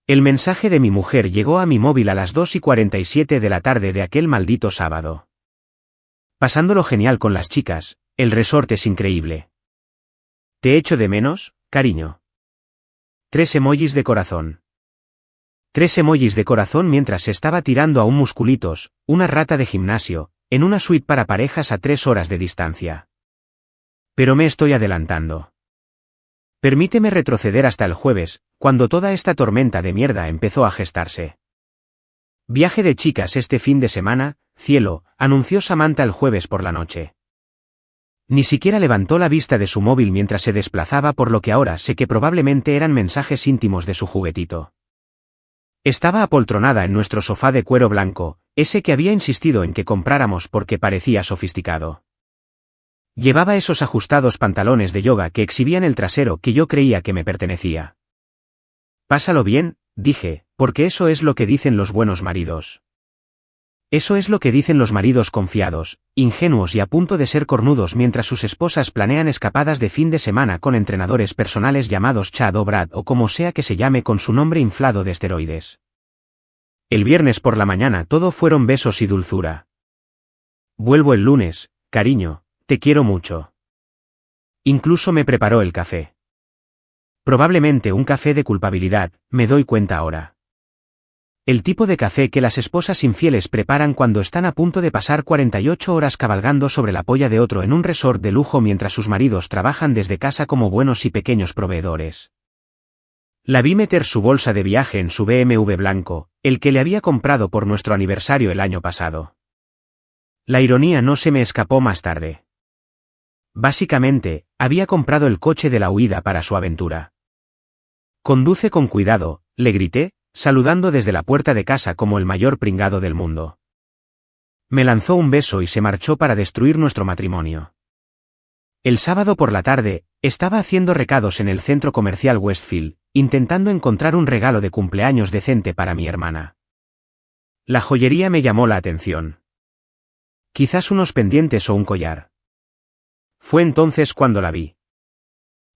El mensaje de mi mujer llegó a mi móvil a las 2:47 de la tarde de aquel maldito sábado. Pasándolo genial con las chicas, el resort es increíble. Te echo de menos, cariño. 3 emojis de corazón. 3 emojis de corazón mientras se estaba tirando a un musculitos, una rata de gimnasio, en una suite para parejas a 3 horas de distancia. Pero me estoy adelantando. Permíteme retroceder hasta el jueves, cuando toda esta tormenta de mierda empezó a gestarse. Viaje de chicas este fin de semana, cielo, anunció Samantha el jueves por la noche. Ni siquiera levantó la vista de su móvil mientras se desplazaba, por lo que ahora sé que probablemente eran mensajes íntimos de su juguetito. Estaba apoltronada en nuestro sofá de cuero blanco, ese que había insistido en que compráramos porque parecía sofisticado. Llevaba esos ajustados pantalones de yoga que exhibían el trasero que yo creía que me pertenecía. Pásalo bien, dije, porque eso es lo que dicen los buenos maridos. Eso es lo que dicen los maridos confiados, ingenuos y a punto de ser cornudos mientras sus esposas planean escapadas de fin de semana con entrenadores personales llamados Chad o Brad o como sea que se llame con su nombre inflado de esteroides. El viernes por la mañana todo fueron besos y dulzura. Vuelvo el lunes, cariño, te quiero mucho. Incluso me preparó el café. Probablemente un café de culpabilidad, me doy cuenta ahora. El tipo de café que las esposas infieles preparan cuando están a punto de pasar 48 horas cabalgando sobre la polla de otro en un resort de lujo mientras sus maridos trabajan desde casa como buenos y pequeños proveedores. La vi meter su bolsa de viaje en su BMW blanco, el que le había comprado por nuestro aniversario el año pasado. La ironía no se me escapó más tarde. Básicamente, había comprado el coche de la huida para su aventura. Conduce con cuidado, le grité, saludando desde la puerta de casa como el mayor pringado del mundo. Me lanzó un beso y se marchó para destruir nuestro matrimonio. El sábado por la tarde, estaba haciendo recados en el centro comercial Westfield, intentando encontrar un regalo de cumpleaños decente para mi hermana. La joyería me llamó la atención. Quizás unos pendientes o un collar. Fue entonces cuando la vi.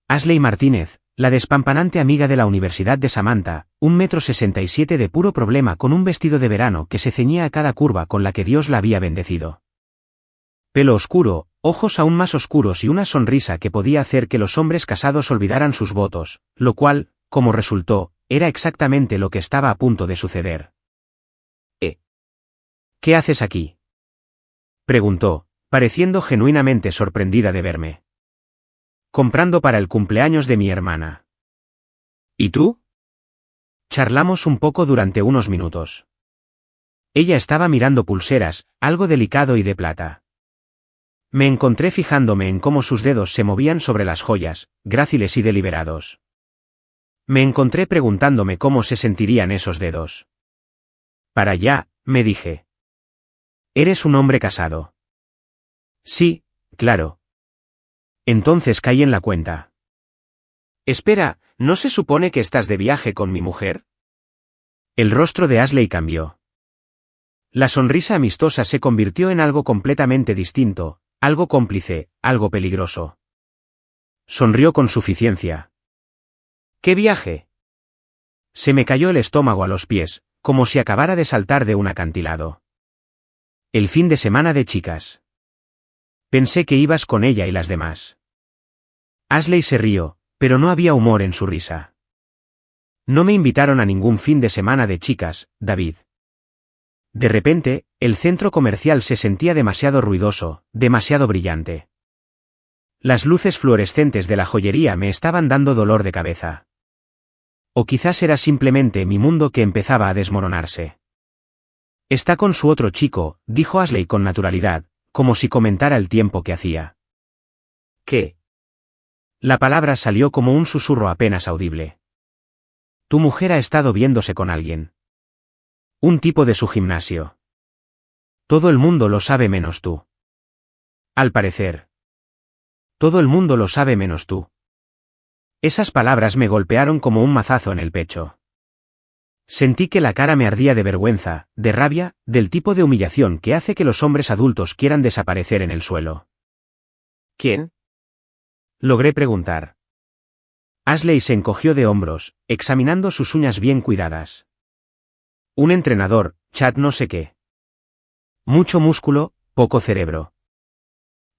Ashley Martínez, la despampanante amiga de la Universidad de Samantha, 1,67 m de puro problema con un vestido de verano que se ceñía a cada curva con la que Dios la había bendecido. Pelo oscuro, ojos aún más oscuros y una sonrisa que podía hacer que los hombres casados olvidaran sus votos, lo cual, como resultó, era exactamente lo que estaba a punto de suceder. ¿Qué haces aquí?, preguntó, pareciendo genuinamente sorprendida de verme. Comprando para el cumpleaños de mi hermana. ¿Y tú? Charlamos un poco durante unos minutos. Ella estaba mirando pulseras, algo delicado y de plata. Me encontré fijándome en cómo sus dedos se movían sobre las joyas, gráciles y deliberados. Me encontré preguntándome cómo se sentirían esos dedos. Para allá, me dije. ¿Eres un hombre casado? Sí, claro. Entonces caí en la cuenta. Espera, ¿no se supone que estás de viaje con mi mujer? El rostro de Ashley cambió. La sonrisa amistosa se convirtió en algo completamente distinto, algo cómplice, algo peligroso. Sonrió con suficiencia. ¿Qué viaje? Se me cayó el estómago a los pies, como si acabara de saltar de un acantilado. El fin de semana de chicas. Pensé que ibas con ella y las demás. Ashley se rió, pero no había humor en su risa. No me invitaron a ningún fin de semana de chicas, David. De repente, el centro comercial se sentía demasiado ruidoso, demasiado brillante. Las luces fluorescentes de la joyería me estaban dando dolor de cabeza. O quizás era simplemente mi mundo que empezaba a desmoronarse. Está con su otro chico, dijo Ashley con naturalidad, como si comentara el tiempo que hacía. ¿Qué? La palabra salió como un susurro apenas audible. Tu mujer ha estado viéndose con alguien. Un tipo de su gimnasio. Todo el mundo lo sabe menos tú. Al parecer. Todo el mundo lo sabe menos tú. Esas palabras me golpearon como un mazazo en el pecho. Sentí que la cara me ardía de vergüenza, de rabia, del tipo de humillación que hace que los hombres adultos quieran desaparecer en el suelo. ¿Quién? Logré preguntar. Ashley se encogió de hombros, examinando sus uñas bien cuidadas. Un entrenador, Chad no sé qué. Mucho músculo, poco cerebro.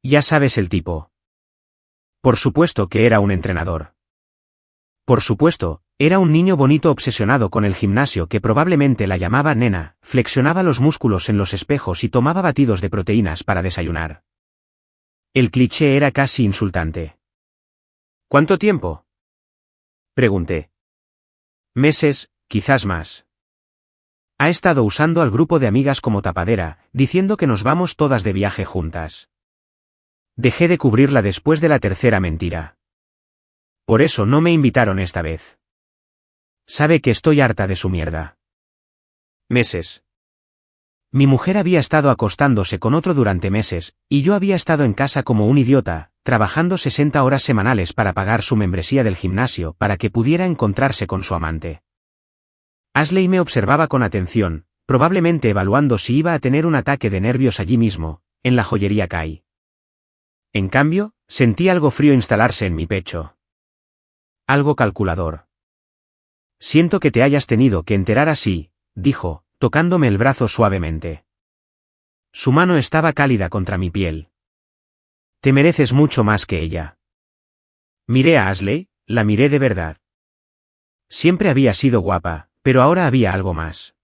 Ya sabes el tipo. Por supuesto que era un entrenador. Por supuesto, era un niño bonito obsesionado con el gimnasio que probablemente la llamaba nena, flexionaba los músculos en los espejos y tomaba batidos de proteínas para desayunar. El cliché era casi insultante. ¿Cuánto tiempo? Pregunté. Meses, quizás más. Ha estado usando al grupo de amigas como tapadera, diciendo que nos vamos todas de viaje juntas. Dejé de cubrirla después de la tercera mentira. Por eso no me invitaron esta vez. Sabe que estoy harta de su mierda. Meses. Mi mujer había estado acostándose con otro durante meses, y yo había estado en casa como un idiota, trabajando 60 horas semanales para pagar su membresía del gimnasio para que pudiera encontrarse con su amante. Ashley me observaba con atención, probablemente evaluando si iba a tener un ataque de nervios allí mismo, en la joyería Kai. En cambio, sentí algo frío instalarse en mi pecho. Algo calculador. Siento que te hayas tenido que enterar así, dijo, tocándome el brazo suavemente. Su mano estaba cálida contra mi piel. Te mereces mucho más que ella. Miré a Ashley, la miré de verdad. Siempre había sido guapa, pero ahora había algo más.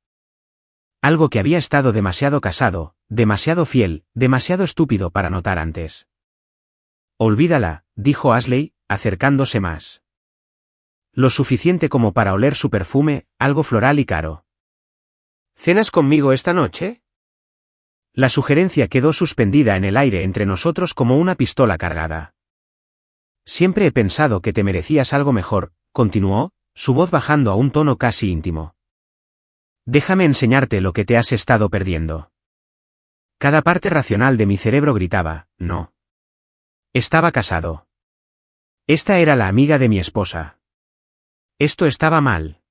Algo que había estado demasiado casado, demasiado fiel, demasiado estúpido para notar antes. Olvídala, dijo Ashley, acercándose más. Lo suficiente como para oler su perfume, algo floral y caro. ¿Cenas conmigo esta noche? La sugerencia quedó suspendida en el aire entre nosotros como una pistola cargada. Siempre he pensado que te merecías algo mejor, continuó, su voz bajando a un tono casi íntimo. Déjame enseñarte lo que te has estado perdiendo. Cada parte racional de mi cerebro gritaba, no. Estaba casado. Esta era la amiga de mi esposa. Esto estaba mal.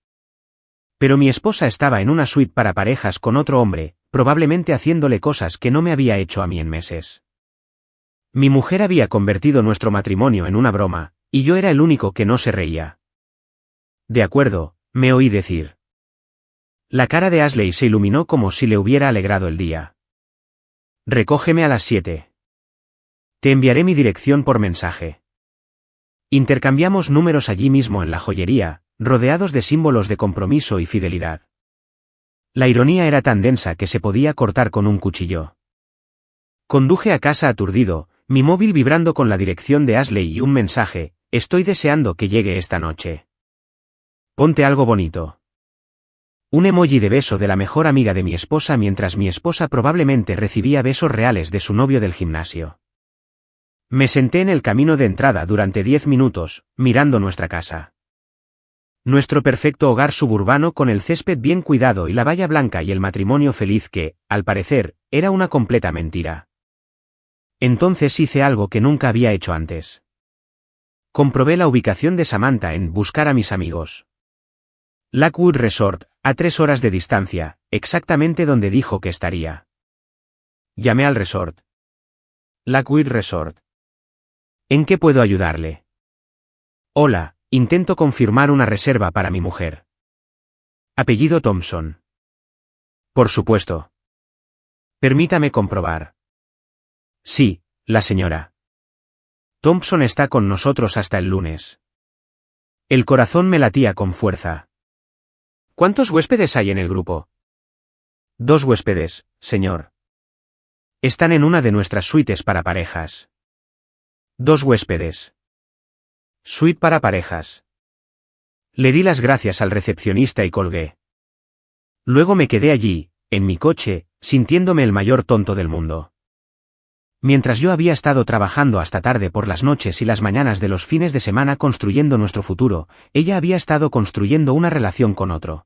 Pero mi esposa estaba en una suite para parejas con otro hombre, probablemente haciéndole cosas que no me había hecho a mí en meses. Mi mujer había convertido nuestro matrimonio en una broma, y yo era el único que no se reía. De acuerdo, me oí decir. La cara de Ashley se iluminó como si le hubiera alegrado el día. Recógeme a las 7. Te enviaré mi dirección por mensaje. Intercambiamos números allí mismo en la joyería, rodeados de símbolos de compromiso y fidelidad. La ironía era tan densa que se podía cortar con un cuchillo. Conduje a casa aturdido, mi móvil vibrando con la dirección de Ashley y un mensaje, estoy deseando que llegue esta noche. Ponte algo bonito. Un emoji de beso de la mejor amiga de mi esposa mientras mi esposa probablemente recibía besos reales de su novio del gimnasio. Me senté en el camino de entrada durante 10 minutos, mirando nuestra casa. Nuestro perfecto hogar suburbano con el césped bien cuidado y la valla blanca y el matrimonio feliz que, al parecer, era una completa mentira. Entonces hice algo que nunca había hecho antes. Comprobé la ubicación de Samantha en Buscar a mis amigos. Lakewood Resort, a 3 horas de distancia, exactamente donde dijo que estaría. Llamé al resort. Lakewood Resort. ¿En qué puedo ayudarle? Hola, intento confirmar una reserva para mi mujer. Apellido Thompson. Por supuesto. Permítame comprobar. Sí, la señora. Thompson está con nosotros hasta el lunes. El corazón me latía con fuerza. ¿Cuántos huéspedes hay en el grupo? 2 huéspedes, señor. Están en una de nuestras suites para parejas. 2 huéspedes. Suite para parejas. Le di las gracias al recepcionista y colgué. Luego me quedé allí, en mi coche, sintiéndome el mayor tonto del mundo. Mientras yo había estado trabajando hasta tarde por las noches y las mañanas de los fines de semana construyendo nuestro futuro, ella había estado construyendo una relación con otro.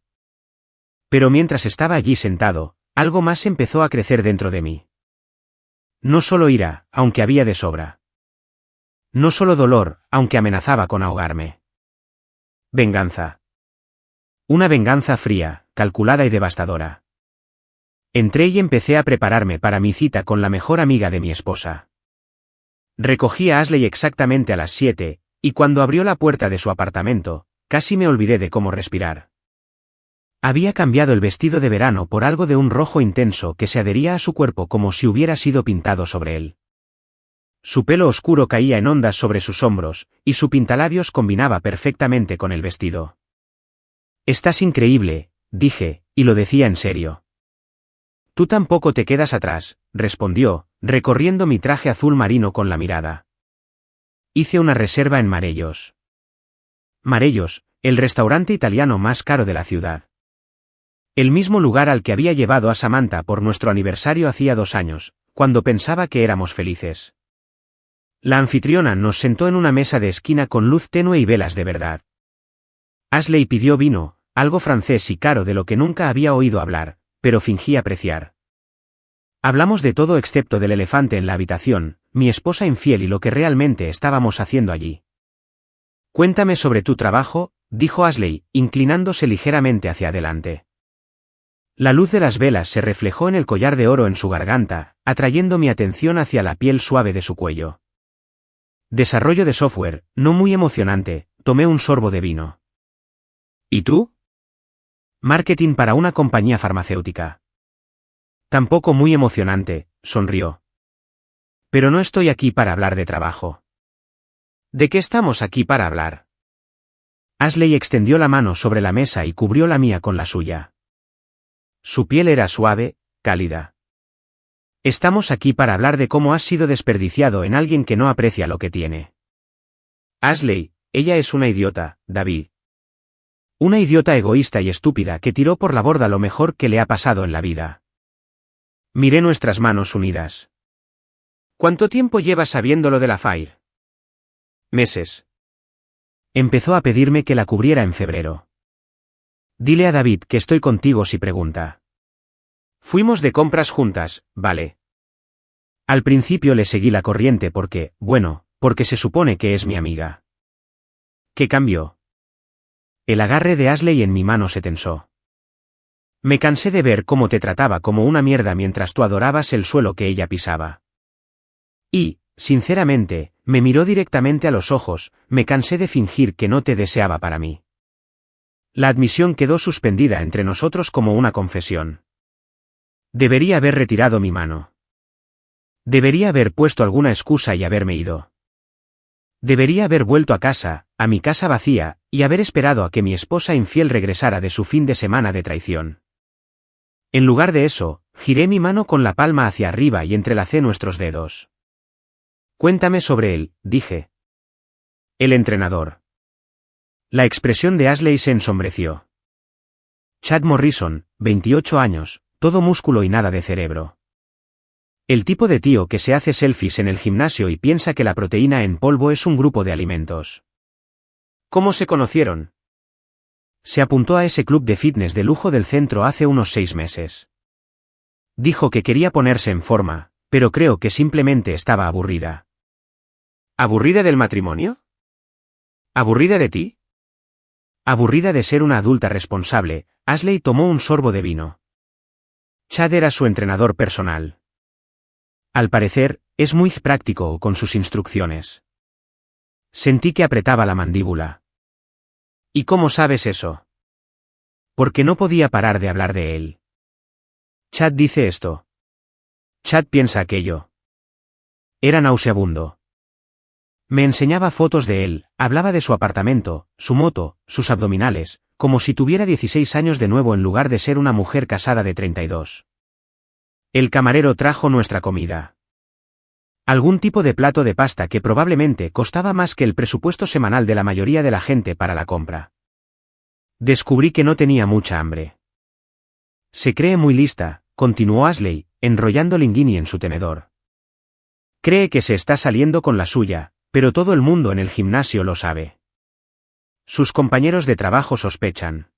Pero mientras estaba allí sentado, algo más empezó a crecer dentro de mí. No solo ira, aunque había de sobra. No solo dolor, aunque amenazaba con ahogarme. Venganza. Una venganza fría, calculada y devastadora. Entré y empecé a prepararme para mi cita con la mejor amiga de mi esposa. Recogí a Ashley exactamente a las 7, Y cuando abrió la puerta de su apartamento, casi me olvidé de cómo respirar. Había cambiado el vestido de verano por algo de un rojo intenso que se adhería a su cuerpo como si hubiera sido pintado sobre él. Su pelo oscuro caía en ondas sobre sus hombros, y su pintalabios combinaba perfectamente con el vestido. «Estás increíble», dije, y lo decía en serio. «Tú tampoco te quedas atrás», respondió, recorriendo mi traje azul marino con la mirada. Hice una reserva en Marellos. Marellos, el restaurante italiano más caro de la ciudad. El mismo lugar al que había llevado a Samantha por nuestro aniversario hacía 2 años, cuando pensaba que éramos felices. La anfitriona nos sentó en una mesa de esquina con luz tenue y velas de verdad. Ashley pidió vino, algo francés y caro de lo que nunca había oído hablar, pero fingí apreciar. Hablamos de todo excepto del elefante en la habitación, mi esposa infiel y lo que realmente estábamos haciendo allí. «Cuéntame sobre tu trabajo», dijo Ashley, inclinándose ligeramente hacia adelante. La luz de las velas se reflejó en el collar de oro en su garganta, atrayendo mi atención hacia la piel suave de su cuello. «Desarrollo de software, no muy emocionante», tomé un sorbo de vino. «¿Y tú?» «Marketing para una compañía farmacéutica». «Tampoco muy emocionante», sonrió. «Pero no estoy aquí para hablar de trabajo». «¿De qué estamos aquí para hablar?» Ashley extendió la mano sobre la mesa y cubrió la mía con la suya. Su piel era suave, cálida. «Estamos aquí para hablar de cómo has sido desperdiciado en alguien que no aprecia lo que tiene». «Ashley, ella es una idiota, David. Una idiota egoísta y estúpida que tiró por la borda lo mejor que le ha pasado en la vida». Miré nuestras manos unidas. «¿Cuánto tiempo llevas sabiendo lo de la Fire?» «Meses». Empezó a pedirme que la cubriera en febrero. «Dile a David que estoy contigo si pregunta». «Fuimos de compras juntas, ¿vale?» Al principio le seguí la corriente porque se supone que es mi amiga. ¿Qué cambió? El agarre de Ashley en mi mano se tensó. «Me cansé de ver cómo te trataba como una mierda mientras tú adorabas el suelo que ella pisaba. Y, sinceramente, me miró directamente a los ojos, me cansé de fingir que no te deseaba para mí». La admisión quedó suspendida entre nosotros como una confesión. Debería haber retirado mi mano. Debería haber puesto alguna excusa y haberme ido. Debería haber vuelto a casa, a mi casa vacía, y haber esperado a que mi esposa infiel regresara de su fin de semana de traición. En lugar de eso, giré mi mano con la palma hacia arriba y entrelacé nuestros dedos. «Cuéntame sobre él», dije. «El entrenador». La expresión de Ashley se ensombreció. Chad Morrison, 28 años, todo músculo y nada de cerebro. El tipo de tío que se hace selfies en el gimnasio y piensa que la proteína en polvo es un grupo de alimentos. ¿Cómo se conocieron? Se apuntó a ese club de fitness de lujo del centro hace unos 6 meses. Dijo que quería ponerse en forma, pero creo que simplemente estaba aburrida. ¿Aburrida del matrimonio? ¿Aburrida de ti? Aburrida de ser una adulta responsable, Ashley tomó un sorbo de vino. Chad era su entrenador personal. Al parecer, es muy práctico con sus instrucciones. Sentí que apretaba la mandíbula. ¿Y cómo sabes eso? Porque no podía parar de hablar de él. Chad dice esto. Chad piensa aquello. Era nauseabundo. Me enseñaba fotos de él, hablaba de su apartamento, su moto, sus abdominales, como si tuviera 16 años de nuevo en lugar de ser una mujer casada de 32. El camarero trajo nuestra comida. Algún tipo de plato de pasta que probablemente costaba más que el presupuesto semanal de la mayoría de la gente para la compra. Descubrí que no tenía mucha hambre. Se cree muy lista, continuó Ashley, enrollando linguini en su tenedor. Cree que se está saliendo con la suya, pero todo el mundo en el gimnasio lo sabe. Sus compañeros de trabajo sospechan.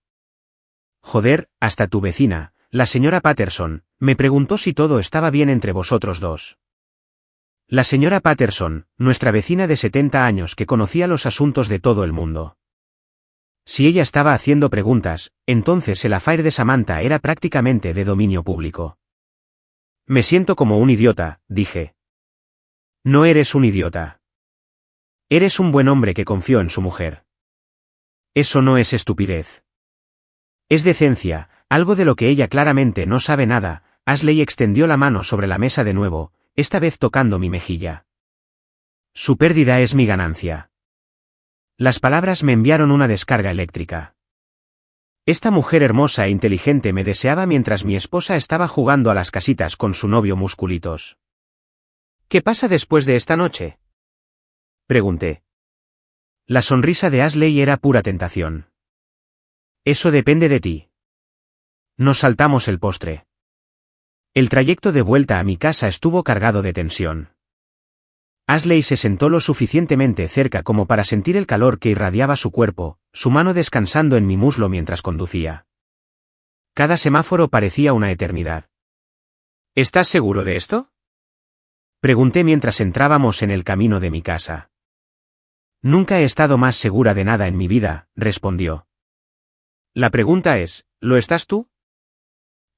Joder, hasta tu vecina, la señora Patterson, me preguntó si todo estaba bien entre vosotros dos. La señora Patterson, nuestra vecina de 70 años que conocía los asuntos de todo el mundo. Si ella estaba haciendo preguntas, entonces el affair de Samantha era prácticamente de dominio público. Me siento como un idiota, dije. No eres un idiota. Eres un buen hombre que confió en su mujer. Eso no es estupidez. Es decencia, algo de lo que ella claramente no sabe nada. Ashley extendió la mano sobre la mesa de nuevo, esta vez tocando mi mejilla. Su pérdida es mi ganancia. Las palabras me enviaron una descarga eléctrica. Esta mujer hermosa e inteligente me deseaba mientras mi esposa estaba jugando a las casitas con su novio musculitos. ¿Qué pasa después de esta noche?, pregunté. La sonrisa de Ashley era pura tentación. Eso depende de ti. Nos saltamos el postre. El trayecto de vuelta a mi casa estuvo cargado de tensión. Ashley se sentó lo suficientemente cerca como para sentir el calor que irradiaba su cuerpo, su mano descansando en mi muslo mientras conducía. Cada semáforo parecía una eternidad. ¿Estás seguro de esto?, pregunté mientras entrábamos en el camino de mi casa. Nunca he estado más segura de nada en mi vida, respondió. La pregunta es, ¿lo estás tú?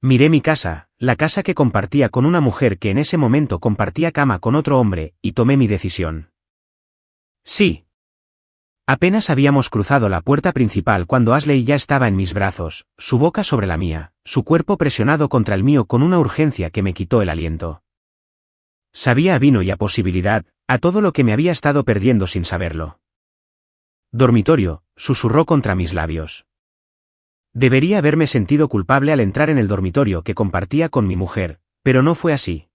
Miré mi casa, la casa que compartía con una mujer que en ese momento compartía cama con otro hombre, y tomé mi decisión. Sí. Apenas habíamos cruzado la puerta principal cuando Ashley ya estaba en mis brazos, su boca sobre la mía, su cuerpo presionado contra el mío con una urgencia que me quitó el aliento. Sabía a vino y a posibilidad, a todo lo que me había estado perdiendo sin saberlo. Dormitorio, susurró contra mis labios. Debería haberme sentido culpable al entrar en el dormitorio que compartía con mi mujer, pero no fue así.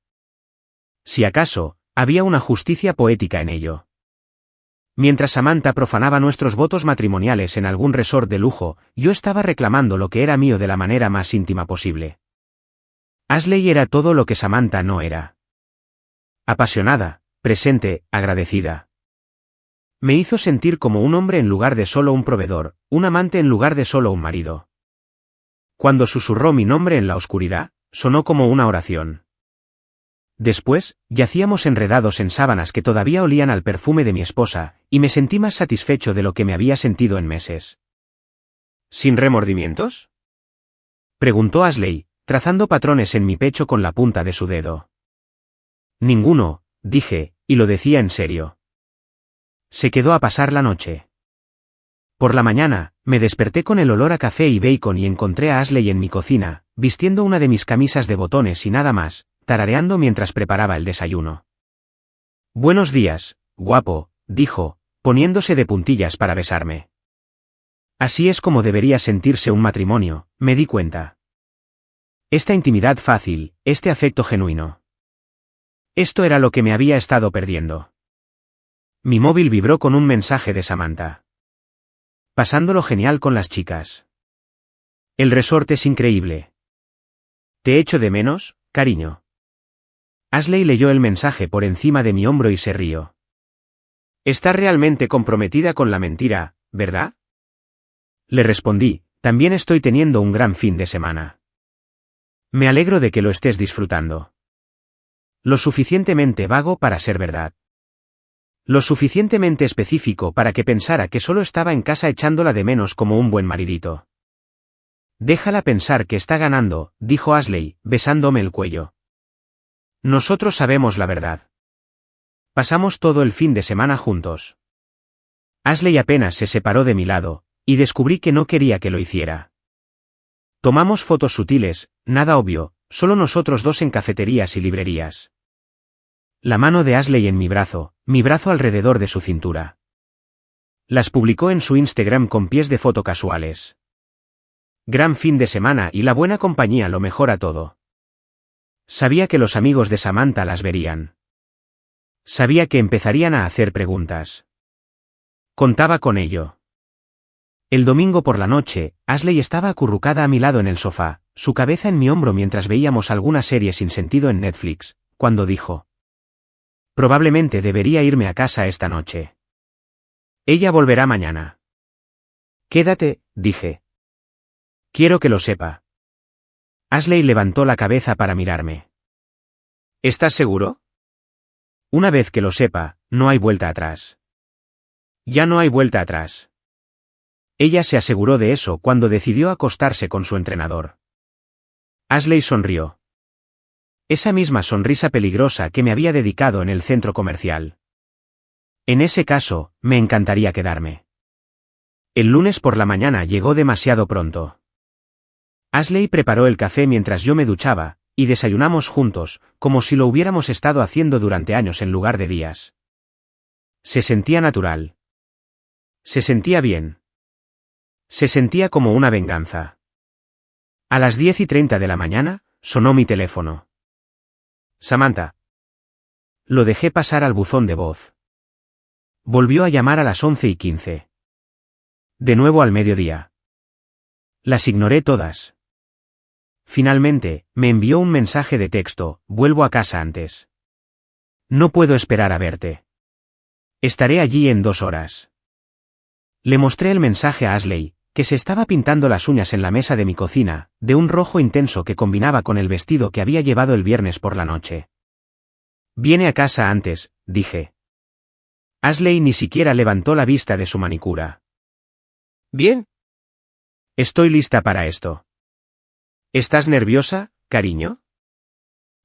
Si acaso, había una justicia poética en ello. Mientras Samantha profanaba nuestros votos matrimoniales en algún resort de lujo, yo estaba reclamando lo que era mío de la manera más íntima posible. Ashley era todo lo que Samantha no era. Apasionada, presente, agradecida. Me hizo sentir como un hombre en lugar de solo un proveedor, un amante en lugar de solo un marido. Cuando susurró mi nombre en la oscuridad, sonó como una oración. Después, yacíamos enredados en sábanas que todavía olían al perfume de mi esposa, y me sentí más satisfecho de lo que me había sentido en meses. ¿Sin remordimientos?, preguntó Ashley, trazando patrones en mi pecho con la punta de su dedo. Ninguno, dije, y lo decía en serio. Se quedó a pasar la noche. Por la mañana, me desperté con el olor a café y bacon y encontré a Ashley en mi cocina, vistiendo una de mis camisas de botones y nada más, tarareando mientras preparaba el desayuno. Buenos días, guapo, dijo, poniéndose de puntillas para besarme. Así es como debería sentirse un matrimonio, me di cuenta. Esta intimidad fácil, este afecto genuino. Esto era lo que me había estado perdiendo. Mi móvil vibró con un mensaje de Samantha. Pasándolo genial con las chicas. El resort es increíble. ¿Te echo de menos, cariño? Ashley leyó el mensaje por encima de mi hombro y se rió. Estás realmente comprometida con la mentira, ¿verdad? Le respondí, también estoy teniendo un gran fin de semana. Me alegro de que lo estés disfrutando. Lo suficientemente vago para ser verdad. Lo suficientemente específico para que pensara que solo estaba en casa echándola de menos como un buen maridito. Déjala pensar que está ganando, dijo Ashley, besándome el cuello. Nosotros sabemos la verdad. Pasamos todo el fin de semana juntos. Ashley apenas se separó de mi lado, y descubrí que no quería que lo hiciera. Tomamos fotos sutiles, nada obvio, solo nosotros dos en cafeterías y librerías. La mano de Ashley en mi brazo alrededor de su cintura. Las publicó en su Instagram con pies de foto casuales. Gran fin de semana y la buena compañía lo mejora todo. Sabía que los amigos de Samantha las verían. Sabía que empezarían a hacer preguntas. Contaba con ello. El domingo por la noche, Ashley estaba acurrucada a mi lado en el sofá, su cabeza en mi hombro mientras veíamos alguna serie sin sentido en Netflix, cuando dijo: probablemente debería irme a casa esta noche. Ella volverá mañana. Quédate, dije. Quiero que lo sepa. Ashley levantó la cabeza para mirarme. ¿Estás seguro? Una vez que lo sepa, no hay vuelta atrás. Ya no hay vuelta atrás. Ella se aseguró de eso cuando decidió acostarse con su entrenador. Ashley sonrió. Esa misma sonrisa peligrosa que me había dedicado en el centro comercial. En ese caso, me encantaría quedarme. El lunes por la mañana llegó demasiado pronto. Ashley preparó el café mientras yo me duchaba, y desayunamos juntos, como si lo hubiéramos estado haciendo durante años en lugar de días. Se sentía natural. Se sentía bien. Se sentía como una venganza. A las 10:30 de la mañana, sonó mi teléfono. Samantha. Lo dejé pasar al buzón de voz. Volvió a llamar a las 11:15. De nuevo al mediodía. Las ignoré todas. Finalmente, me envió un mensaje de texto: vuelvo a casa antes. No puedo esperar a verte. Estaré allí en 2 horas. Le mostré el mensaje a Ashley, que se estaba pintando las uñas en la mesa de mi cocina, de un rojo intenso que combinaba con el vestido que había llevado el viernes por la noche. Viene a casa antes, dije. Ashley ni siquiera levantó la vista de su manicura. Bien. Estoy lista para esto. ¿Estás nerviosa, cariño?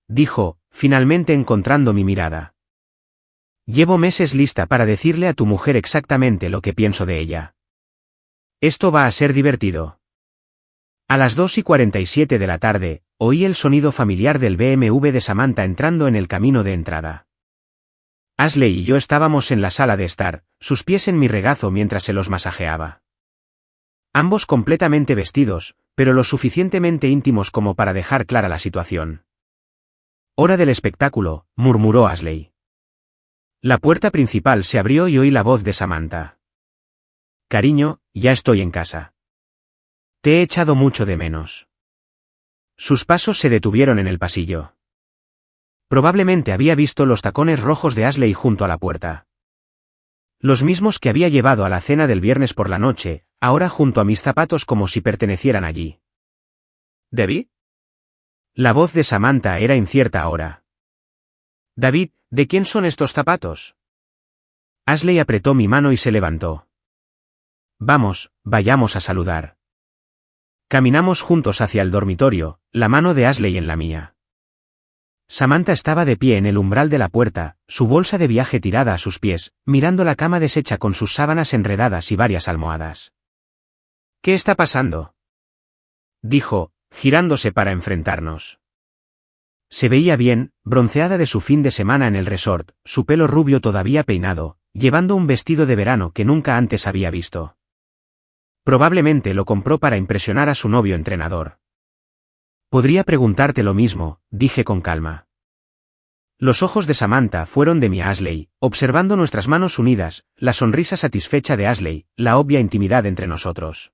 Dijo, finalmente encontrando mi mirada. Llevo meses lista para decirle a tu mujer exactamente lo que pienso de ella. Esto va a ser divertido. A las 2:47 de la tarde, oí el sonido familiar del BMW de Samantha entrando en el camino de entrada. Ashley y yo estábamos en la sala de estar, sus pies en mi regazo mientras se los masajeaba. Ambos completamente vestidos, pero lo suficientemente íntimos como para dejar clara la situación. Hora del espectáculo, murmuró Ashley. La puerta principal se abrió y oí la voz de Samantha. Cariño, ya estoy en casa. Te he echado mucho de menos. Sus pasos se detuvieron en el pasillo. Probablemente había visto los tacones rojos de Ashley junto a la puerta. Los mismos que había llevado a la cena del viernes por la noche, ahora junto a mis zapatos como si pertenecieran allí. ¿David? La voz de Samantha era incierta ahora. David, ¿de quién son estos zapatos? Ashley apretó mi mano y se levantó. Vamos, vayamos a saludar. Caminamos juntos hacia el dormitorio, la mano de Ashley en la mía. Samantha estaba de pie en el umbral de la puerta, su bolsa de viaje tirada a sus pies, mirando la cama deshecha con sus sábanas enredadas y varias almohadas. ¿Qué está pasando?, dijo, girándose para enfrentarnos. Se veía bien, bronceada de su fin de semana en el resort, su pelo rubio todavía peinado, llevando un vestido de verano que nunca antes había visto. Probablemente lo compró para impresionar a su novio entrenador. Podría preguntarte lo mismo, dije con calma. Los ojos de Samantha fueron de mi Ashley, observando nuestras manos unidas, la sonrisa satisfecha de Ashley, la obvia intimidad entre nosotros.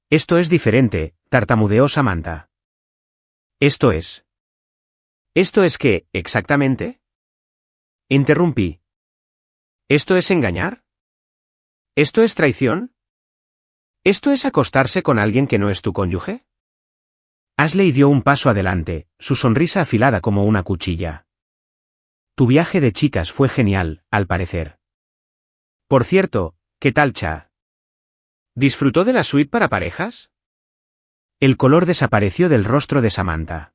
Esto es diferente, tartamudeó Samantha. ¿Esto es? ¿Esto es qué, exactamente? Interrumpí. ¿Esto es engañar? ¿Esto es traición? ¿Esto es acostarse con alguien que no es tu cónyuge? Ashley dio un paso adelante, su sonrisa afilada como una cuchilla. Tu viaje de chicas fue genial, al parecer. Por cierto, ¿qué tal Chad? ¿Disfrutó de la suite para parejas? El color desapareció del rostro de Samantha.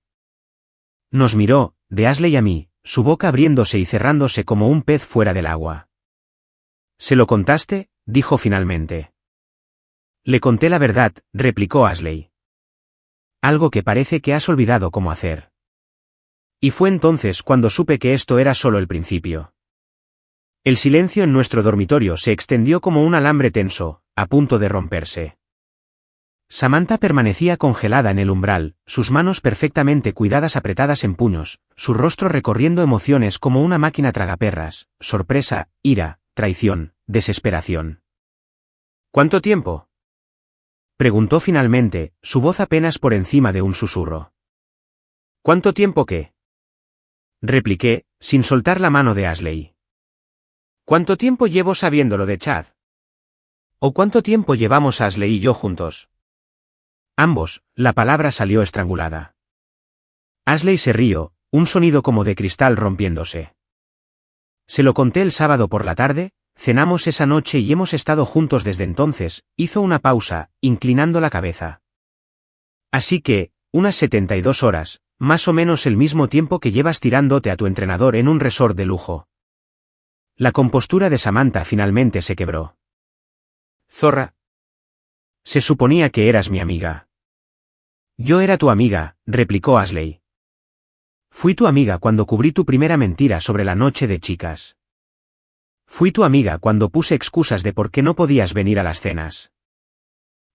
Nos miró, de Ashley a mí, su boca abriéndose y cerrándose como un pez fuera del agua. ¿Se lo contaste?, dijo finalmente. Le conté la verdad, replicó Ashley. Algo que parece que has olvidado cómo hacer. Y fue entonces cuando supe que esto era solo el principio. El silencio en nuestro dormitorio se extendió como un alambre tenso, a punto de romperse. Samantha permanecía congelada en el umbral, sus manos perfectamente cuidadas apretadas en puños, su rostro recorriendo emociones como una máquina tragaperras, sorpresa, ira, traición, desesperación. ¿Cuánto tiempo?, preguntó finalmente, su voz apenas por encima de un susurro. ¿Cuánto tiempo qué?, repliqué, sin soltar la mano de Ashley. ¿Cuánto tiempo llevo sabiéndolo de Chad? ¿O cuánto tiempo llevamos Ashley y yo juntos? Ambos, la palabra salió estrangulada. Ashley se rió, un sonido como de cristal rompiéndose. Se lo conté el sábado por la tarde, cenamos esa noche y hemos estado juntos desde entonces, hizo una pausa, inclinando la cabeza. Así que, unas 72 horas, más o menos el mismo tiempo que llevas tirándote a tu entrenador en un resort de lujo. La compostura de Samantha finalmente se quebró. Zorra. Se suponía que eras mi amiga. Yo era tu amiga, replicó Ashley. Fui tu amiga cuando cubrí tu primera mentira sobre la noche de chicas. Fui tu amiga cuando puse excusas de por qué no podías venir a las cenas.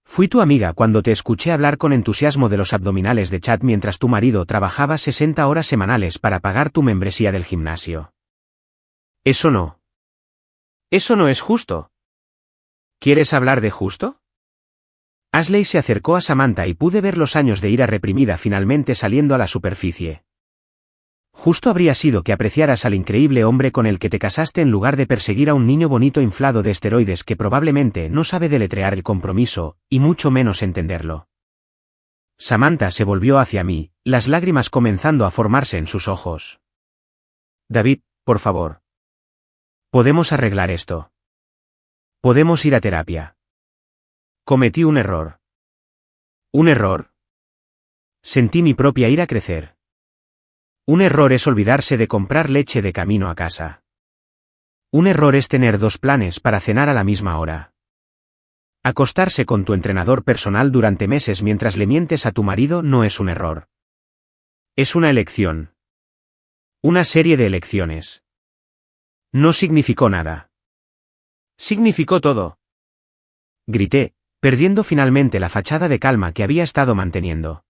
Fui tu amiga cuando te escuché hablar con entusiasmo de los abdominales de Chad mientras tu marido trabajaba 60 horas semanales para pagar tu membresía del gimnasio. Eso no. Eso no es justo. ¿Quieres hablar de justo? Ashley se acercó a Samantha y pude ver los años de ira reprimida finalmente saliendo a la superficie. Justo habría sido que apreciaras al increíble hombre con el que te casaste en lugar de perseguir a un niño bonito inflado de esteroides que probablemente no sabe deletrear el compromiso, y mucho menos entenderlo. Samantha se volvió hacia mí, las lágrimas comenzando a formarse en sus ojos. David, por favor. Podemos arreglar esto. Podemos ir a terapia. Cometí un error. ¿Un error? Sentí mi propia ira crecer. Un error es olvidarse de comprar leche de camino a casa. Un error es tener 2 planes para cenar a la misma hora. Acostarse con tu entrenador personal durante meses mientras le mientes a tu marido no es un error. Es una elección. Una serie de elecciones. No significó nada. Significó todo. Grité, perdiendo finalmente la fachada de calma que había estado manteniendo.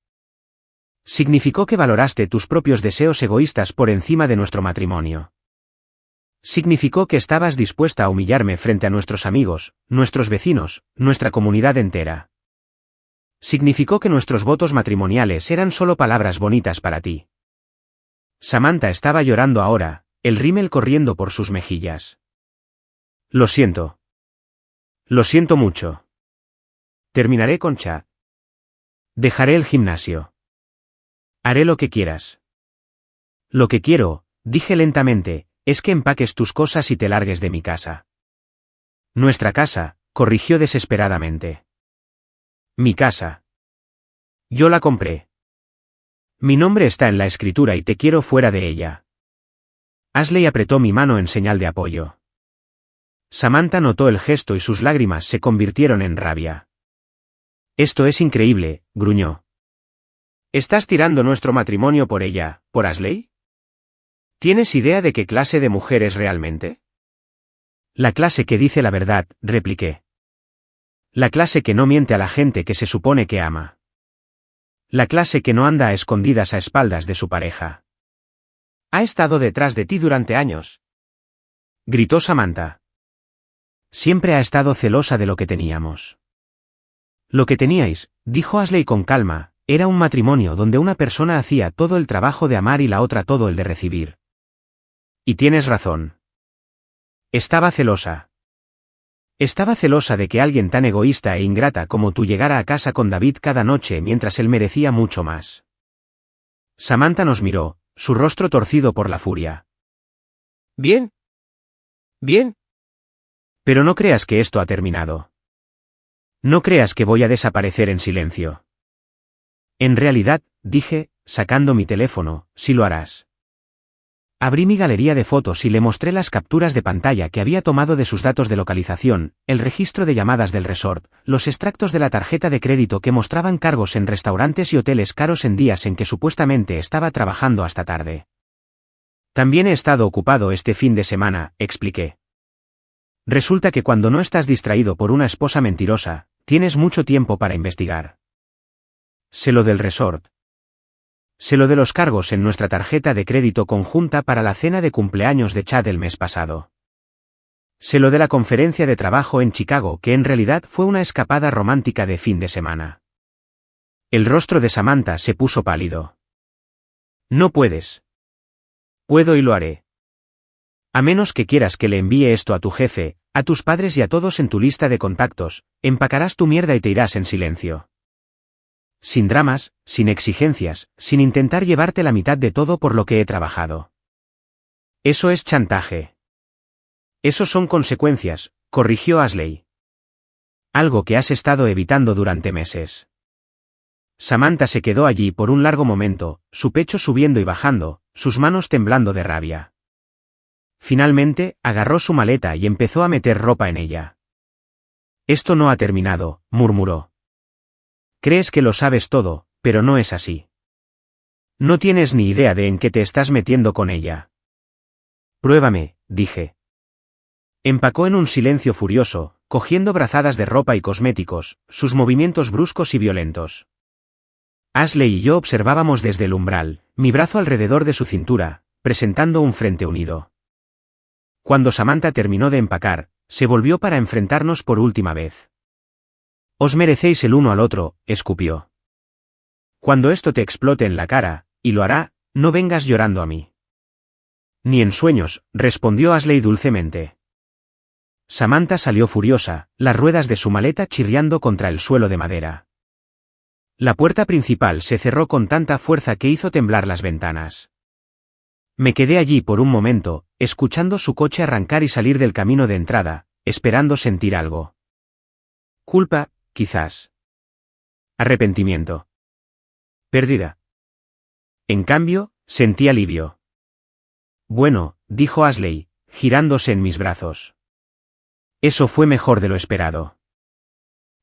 Significó que valoraste tus propios deseos egoístas por encima de nuestro matrimonio. Significó que estabas dispuesta a humillarme frente a nuestros amigos, nuestros vecinos, nuestra comunidad entera. Significó que nuestros votos matrimoniales eran solo palabras bonitas para ti. Samantha estaba llorando ahora, el rímel corriendo por sus mejillas. Lo siento. Lo siento mucho. Terminaré con Chad. Dejaré el gimnasio. Haré lo que quieras. Lo que quiero, dije lentamente, es que empaques tus cosas y te largues de mi casa. Nuestra casa, corrigió desesperadamente. Mi casa. Yo la compré. Mi nombre está en la escritura y te quiero fuera de ella. Ashley apretó mi mano en señal de apoyo. Samantha notó el gesto y sus lágrimas se convirtieron en rabia. Esto es increíble, gruñó. ¿Estás tirando nuestro matrimonio por ella, por Ashley? ¿Tienes idea de qué clase de mujer es realmente? La clase que dice la verdad, repliqué. La clase que no miente a la gente que se supone que ama. La clase que no anda a escondidas a espaldas de su pareja. Ha estado detrás de ti durante años. Gritó Samantha. Siempre ha estado celosa de lo que teníamos. Lo que teníais, dijo Ashley con calma, era un matrimonio donde una persona hacía todo el trabajo de amar y la otra todo el de recibir. Y tienes razón. Estaba celosa. Estaba celosa de que alguien tan egoísta e ingrata como tú llegara a casa con David cada noche mientras él merecía mucho más. Samantha nos miró, su rostro torcido por la furia. Bien. Bien. Pero no creas que esto ha terminado. No creas que voy a desaparecer en silencio. En realidad, dije, sacando mi teléfono, sí lo harás. Abrí mi galería de fotos y le mostré las capturas de pantalla que había tomado de sus datos de localización, el registro de llamadas del resort, los extractos de la tarjeta de crédito que mostraban cargos en restaurantes y hoteles caros en días en que supuestamente estaba trabajando hasta tarde. También he estado ocupado este fin de semana, expliqué. Resulta que cuando no estás distraído por una esposa mentirosa, tienes mucho tiempo para investigar. Sé lo del resort. Sé lo de los cargos en nuestra tarjeta de crédito conjunta para la cena de cumpleaños de Chad el mes pasado. Sé lo de la conferencia de trabajo en Chicago que en realidad fue una escapada romántica de fin de semana. El rostro de Samantha se puso pálido. No puedes. Puedo y lo haré. A menos que quieras que le envíe esto a tu jefe, a tus padres y a todos en tu lista de contactos, empacarás tu mierda y te irás en silencio. Sin dramas, sin exigencias, sin intentar llevarte la mitad de todo por lo que he trabajado. Eso es chantaje. Eso son consecuencias, corrigió Ashley. Algo que has estado evitando durante meses. Samantha se quedó allí por un largo momento, su pecho subiendo y bajando, sus manos temblando de rabia. Finalmente, agarró su maleta y empezó a meter ropa en ella. Esto no ha terminado, murmuró. Crees que lo sabes todo, pero no es así. No tienes ni idea de en qué te estás metiendo con ella. Pruébame, dije. Empacó en un silencio furioso, cogiendo brazadas de ropa y cosméticos, sus movimientos bruscos y violentos. Ashley y yo observábamos desde el umbral, mi brazo alrededor de su cintura, presentando un frente unido. Cuando Samantha terminó de empacar, se volvió para enfrentarnos por última vez. Os merecéis el uno al otro, escupió. Cuando esto te explote en la cara, y lo hará, no vengas llorando a mí. Ni en sueños, respondió Ashley dulcemente. Samantha salió furiosa, las ruedas de su maleta chirriando contra el suelo de madera. La puerta principal se cerró con tanta fuerza que hizo temblar las ventanas. Me quedé allí por un momento, escuchando su coche arrancar y salir del camino de entrada, esperando sentir algo. Culpa, quizás. Arrepentimiento. Pérdida. En cambio, sentí alivio. Bueno, dijo Ashley, girándose en mis brazos. Eso fue mejor de lo esperado.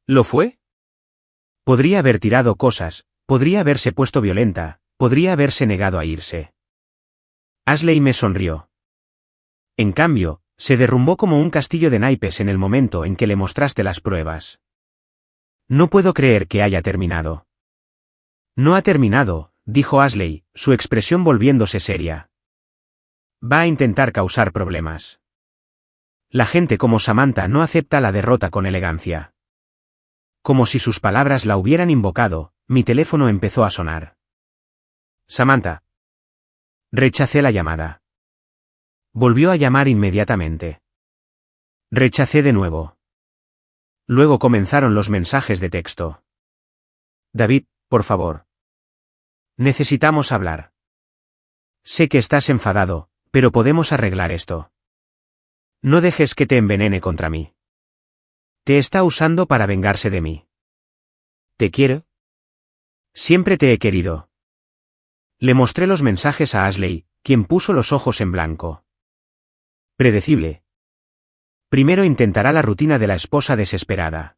¿Lo fue? Podría haber tirado cosas, podría haberse puesto violenta, podría haberse negado a irse. Ashley me sonrió. En cambio, se derrumbó como un castillo de naipes en el momento en que le mostraste las pruebas. No puedo creer que haya terminado. No ha terminado, dijo Ashley, su expresión volviéndose seria. Va a intentar causar problemas. La gente como Samantha no acepta la derrota con elegancia. Como si sus palabras la hubieran invocado, mi teléfono empezó a sonar. Samantha. Rechacé la llamada. Volvió a llamar inmediatamente. Rechacé de nuevo. Luego comenzaron los mensajes de texto. David, por favor. Necesitamos hablar. Sé que estás enfadado, pero podemos arreglar esto. No dejes que te envenene contra mí. Te está usando para vengarse de mí. ¿Te quiero? Siempre te he querido. Le mostré los mensajes a Ashley, quien puso los ojos en blanco. Predecible. Primero intentará la rutina de la esposa desesperada.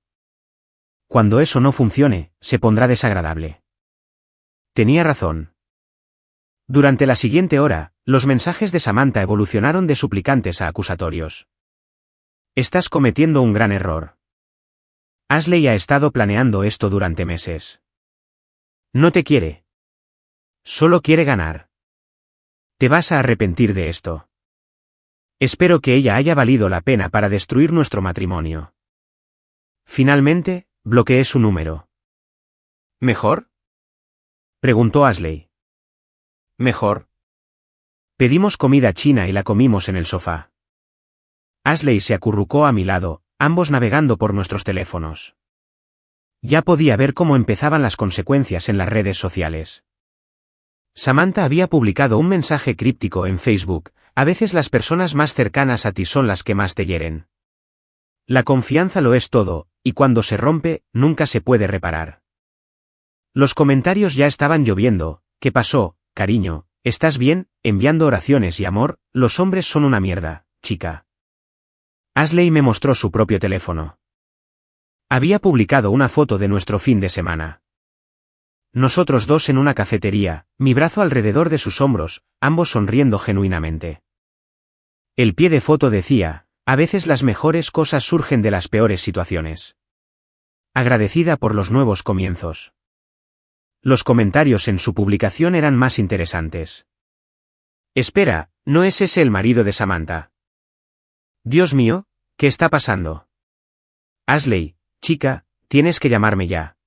Cuando eso no funcione, se pondrá desagradable. Tenía razón. Durante la siguiente hora, los mensajes de Samantha evolucionaron de suplicantes a acusatorios. Estás cometiendo un gran error. Ashley ha estado planeando esto durante meses. No te quiere. Solo quiere ganar. Te vas a arrepentir de esto. Espero que ella haya valido la pena para destruir nuestro matrimonio. Finalmente, bloqueé su número. ¿Mejor? Preguntó Ashley. Mejor. Pedimos comida china y la comimos en el sofá. Ashley se acurrucó a mi lado, ambos navegando por nuestros teléfonos. Ya podía ver cómo empezaban las consecuencias en las redes sociales. Samantha había publicado un mensaje críptico en Facebook: a veces las personas más cercanas a ti son las que más te hieren. La confianza lo es todo, y cuando se rompe, nunca se puede reparar. Los comentarios ya estaban lloviendo. ¿Qué pasó, cariño? ¿Estás bien? Enviando oraciones y amor. Los hombres son una mierda, chica. Ashley me mostró su propio teléfono. Había publicado una foto de nuestro fin de semana. Nosotros dos en una cafetería, mi brazo alrededor de sus hombros, ambos sonriendo genuinamente. El pie de foto decía: a veces las mejores cosas surgen de las peores situaciones. Agradecida por los nuevos comienzos. Los comentarios en su publicación eran más interesantes. Espera, ¿no es ese el marido de Samantha? Dios mío, ¿qué está pasando? Ashley, chica, tienes que llamarme ya.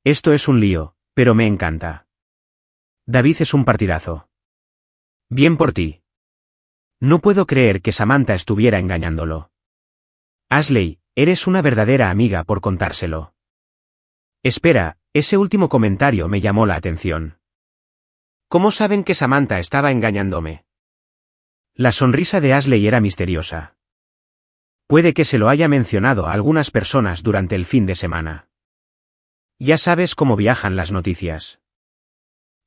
Esto es un lío, pero me encanta. David es un partidazo. Bien por ti. No puedo creer que Samantha estuviera engañándolo. Ashley, eres una verdadera amiga por contárselo. Espera, ese último comentario me llamó la atención. ¿Cómo saben que Samantha estaba engañándome? La sonrisa de Ashley era misteriosa. Puede que se lo haya mencionado a algunas personas durante el fin de semana. Ya sabes cómo viajan las noticias.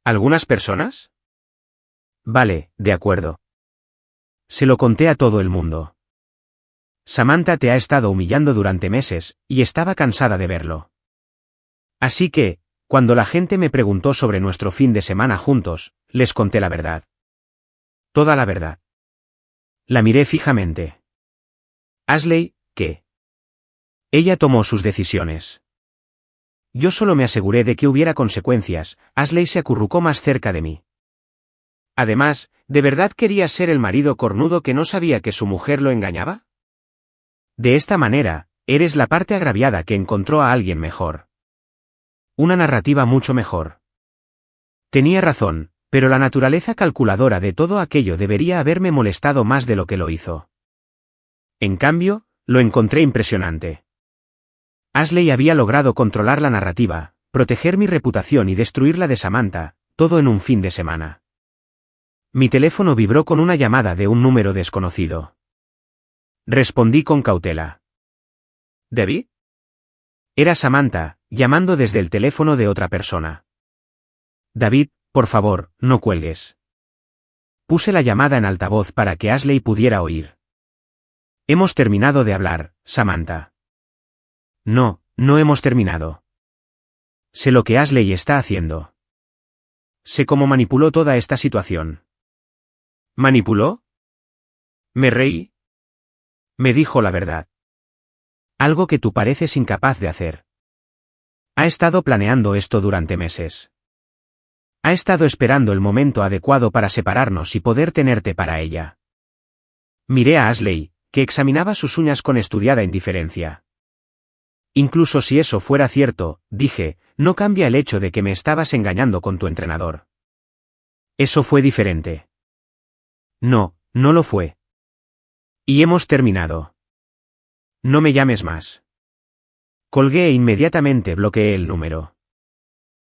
¿Algunas personas? Vale, de acuerdo. Se lo conté a todo el mundo. Samantha te ha estado humillando durante meses, y estaba cansada de verlo. Así que, cuando la gente me preguntó sobre nuestro fin de semana juntos, les conté la verdad. Toda la verdad. La miré fijamente. Ashley, ¿qué? Ella tomó sus decisiones. Yo solo me aseguré de que hubiera consecuencias. Ashley se acurrucó más cerca de mí. Además, ¿de verdad querías ser el marido cornudo que no sabía que su mujer lo engañaba? De esta manera, eres la parte agraviada que encontró a alguien mejor. Una narrativa mucho mejor. Tenía razón, pero la naturaleza calculadora de todo aquello debería haberme molestado más de lo que lo hizo. En cambio, lo encontré impresionante. Ashley había logrado controlar la narrativa, proteger mi reputación y destruir la de Samantha, todo en un fin de semana. Mi teléfono vibró con una llamada de un número desconocido. Respondí con cautela. ¿Debbie? Era Samantha, llamando desde el teléfono de otra persona. David, por favor, no cuelgues. Puse la llamada en altavoz para que Ashley pudiera oír. Hemos terminado de hablar, Samantha. No, no hemos terminado. Sé lo que Ashley está haciendo. Sé cómo manipuló toda esta situación. ¿Manipuló? Me reí. Me dijo la verdad. Algo que tú pareces incapaz de hacer. Ha estado planeando esto durante meses. Ha estado esperando el momento adecuado para separarnos y poder tenerte para ella. Miré a Ashley, que examinaba sus uñas con estudiada indiferencia. Incluso si eso fuera cierto, dije, no cambia el hecho de que me estabas engañando con tu entrenador. Eso fue diferente. No, no lo fue. Y hemos terminado. No me llames más. Colgué e inmediatamente bloqueé el número.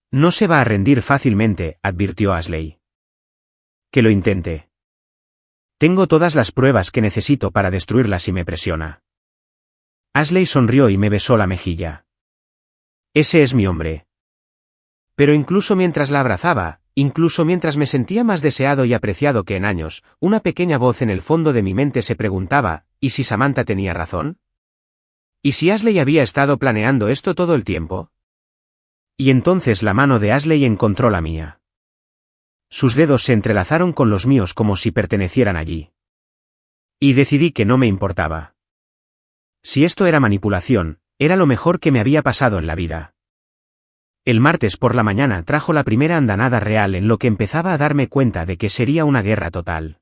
No se va a rendir fácilmente, advirtió Ashley. Que lo intente. Tengo todas las pruebas que necesito para destruirla si me presiona. Ashley sonrió y me besó la mejilla. Ese es mi hombre. Pero incluso mientras la abrazaba, incluso mientras me sentía más deseado y apreciado que en años, una pequeña voz en el fondo de mi mente se preguntaba, ¿y si Samantha tenía razón? ¿Y si Ashley había estado planeando esto todo el tiempo? Y entonces la mano de Ashley encontró la mía. Sus dedos se entrelazaron con los míos como si pertenecieran allí. Y decidí que no me importaba. Si esto era manipulación, era lo mejor que me había pasado en la vida. El martes por la mañana trajo la primera andanada real en lo que empezaba a darme cuenta de que sería una guerra total.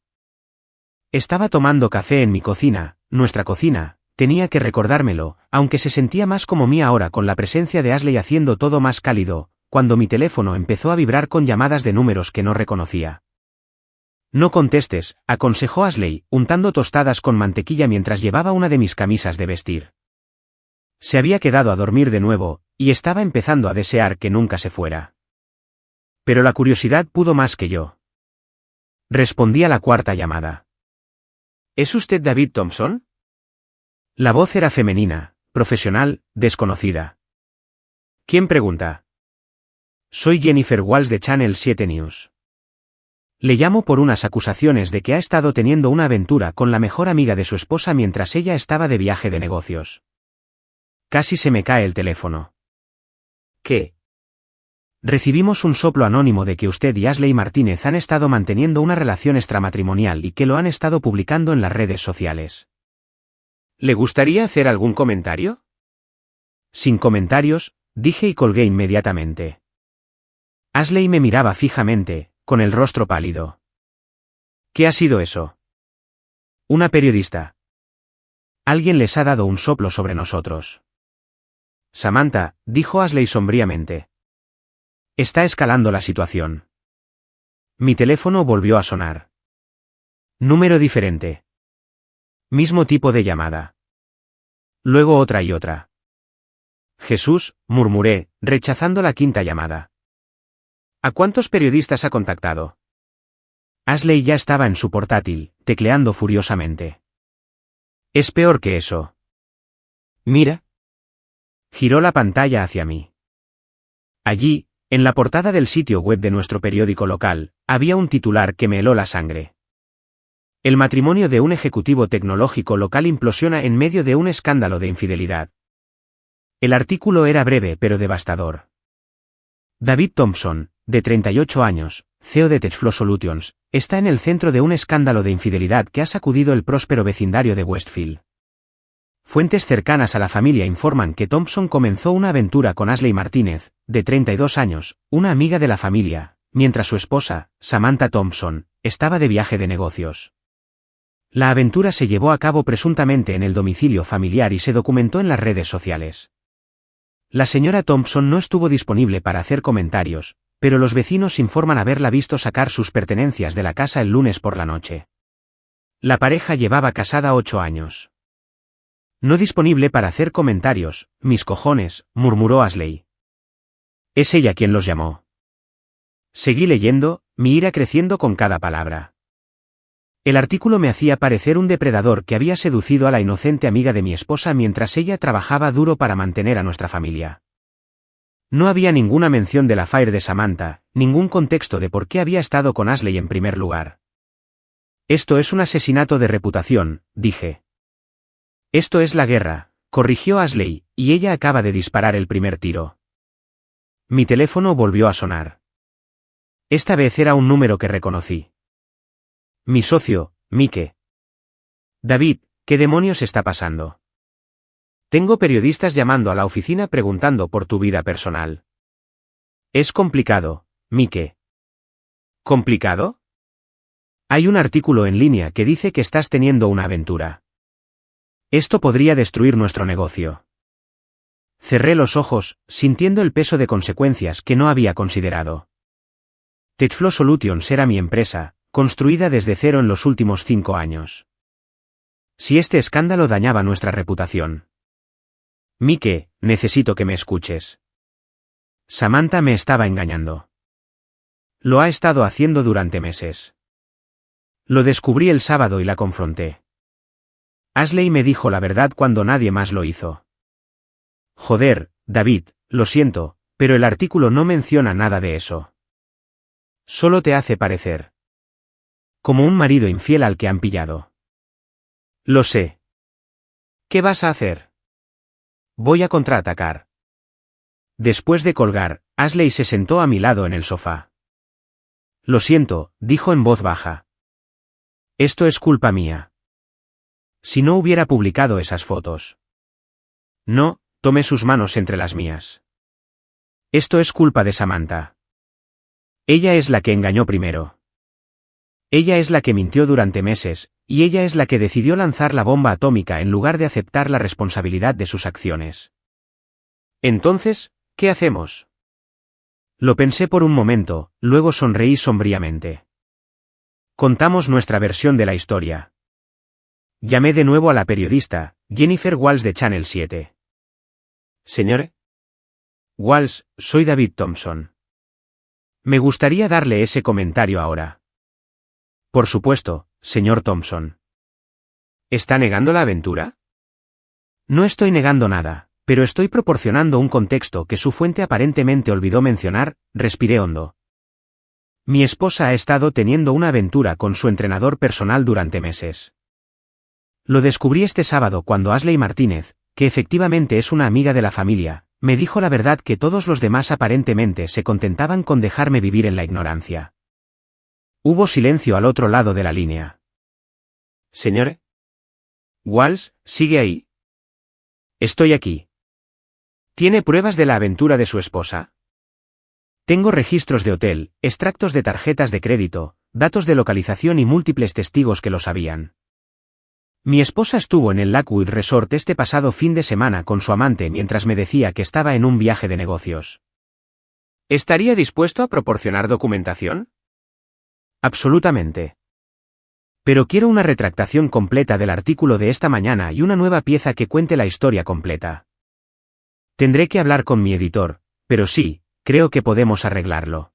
Estaba tomando café en mi cocina, nuestra cocina, tenía que recordármelo, aunque se sentía más como mía ahora con la presencia de Ashley haciendo todo más cálido, cuando mi teléfono empezó a vibrar con llamadas de números que no reconocía. No contestes, aconsejó Ashley, untando tostadas con mantequilla mientras llevaba una de mis camisas de vestir. Se había quedado a dormir de nuevo, y estaba empezando a desear que nunca se fuera. Pero la curiosidad pudo más que yo. Respondí a la cuarta llamada. ¿Es usted David Thompson? La voz era femenina, profesional, desconocida. ¿Quién pregunta? Soy Jennifer Walsh de Channel 7 News. Le llamo por unas acusaciones de que ha estado teniendo una aventura con la mejor amiga de su esposa mientras ella estaba de viaje de negocios. Casi se me cae el teléfono. ¿Qué? Recibimos un soplo anónimo de que usted y Ashley Martínez han estado manteniendo una relación extramatrimonial y que lo han estado publicando en las redes sociales. ¿Le gustaría hacer algún comentario? Sin comentarios, dije y colgué inmediatamente. Ashley me miraba fijamente, con el rostro pálido. ¿Qué ha sido eso? Una periodista. Alguien les ha dado un soplo sobre nosotros. Samantha, dijo Ashley sombríamente. Está escalando la situación. Mi teléfono volvió a sonar. Número diferente. Mismo tipo de llamada. Luego otra y otra. Jesús, murmuré, rechazando la quinta llamada. ¿A cuántos periodistas ha contactado? Ashley ya estaba en su portátil, tecleando furiosamente. Es peor que eso. Mira. Giró la pantalla hacia mí. Allí, en la portada del sitio web de nuestro periódico local, había un titular que me heló la sangre. El matrimonio de un ejecutivo tecnológico local implosiona en medio de un escándalo de infidelidad. El artículo era breve pero devastador. David Thompson, de 38 años, CEO de TechFlow Solutions, está en el centro de un escándalo de infidelidad que ha sacudido el próspero vecindario de Westfield. Fuentes cercanas a la familia informan que Thompson comenzó una aventura con Ashley Martínez, de 32 años, una amiga de la familia, mientras su esposa, Samantha Thompson, estaba de viaje de negocios. La aventura se llevó a cabo presuntamente en el domicilio familiar y se documentó en las redes sociales. La señora Thompson no estuvo disponible para hacer comentarios, pero los vecinos informan haberla visto sacar sus pertenencias de la casa el lunes por la noche. La pareja llevaba casada 8 años. No disponible para hacer comentarios, mis cojones, murmuró Ashley. Es ella quien los llamó. Seguí leyendo, mi ira creciendo con cada palabra. El artículo me hacía parecer un depredador que había seducido a la inocente amiga de mi esposa mientras ella trabajaba duro para mantener a nuestra familia. No había ninguna mención del affair de Samantha, ningún contexto de por qué había estado con Ashley en primer lugar. Esto es un asesinato de reputación, dije. Esto es la guerra, corrigió Ashley, y ella acaba de disparar el primer tiro. Mi teléfono volvió a sonar. Esta vez era un número que reconocí. Mi socio, Mike. David, ¿qué demonios está pasando? Tengo periodistas llamando a la oficina preguntando por tu vida personal. Es complicado, Mike. ¿Complicado? Hay un artículo en línea que dice que estás teniendo una aventura. Esto podría destruir nuestro negocio. Cerré los ojos, sintiendo el peso de consecuencias que no había considerado. TechFlow Solutions era mi empresa, construida desde cero en los últimos 5 años. Si este escándalo dañaba nuestra reputación. Mike, necesito que me escuches. Samantha me estaba engañando. Lo ha estado haciendo durante meses. Lo descubrí el sábado y la confronté. Ashley me dijo la verdad cuando nadie más lo hizo. Joder, David, lo siento, pero el artículo no menciona nada de eso. Solo te hace parecer como un marido infiel al que han pillado. Lo sé. ¿Qué vas a hacer? Voy a contraatacar. Después de colgar, Ashley se sentó a mi lado en el sofá. Lo siento, dijo en voz baja. Esto es culpa mía. Si no hubiera publicado esas fotos. No, tomé sus manos entre las mías. Esto es culpa de Samantha. Ella es la que engañó primero. Ella es la que mintió durante meses, y ella es la que decidió lanzar la bomba atómica en lugar de aceptar la responsabilidad de sus acciones. Entonces, ¿qué hacemos? Lo pensé por un momento, luego sonreí sombríamente. Contamos nuestra versión de la historia. Llamé de nuevo a la periodista, Jennifer Walsh de Channel 7. Señor Walsh, soy David Thompson. Me gustaría darle ese comentario ahora. Por supuesto, señor Thompson. ¿Está negando la aventura? No estoy negando nada, pero estoy proporcionando un contexto que su fuente aparentemente olvidó mencionar, respiré hondo. Mi esposa ha estado teniendo una aventura con su entrenador personal durante meses. Lo descubrí este sábado cuando Ashley Martínez, que efectivamente es una amiga de la familia, me dijo la verdad que todos los demás aparentemente se contentaban con dejarme vivir en la ignorancia. Hubo silencio al otro lado de la línea. Señor Walsh, ¿sigue ahí? Estoy aquí. ¿Tiene pruebas de la aventura de su esposa? Tengo registros de hotel, extractos de tarjetas de crédito, datos de localización y múltiples testigos que lo sabían. Mi esposa estuvo en el Lakewood Resort este pasado fin de semana con su amante mientras me decía que estaba en un viaje de negocios. ¿Estaría dispuesto a proporcionar documentación? Absolutamente. Pero quiero una retractación completa del artículo de esta mañana y una nueva pieza que cuente la historia completa. Tendré que hablar con mi editor, pero sí, creo que podemos arreglarlo.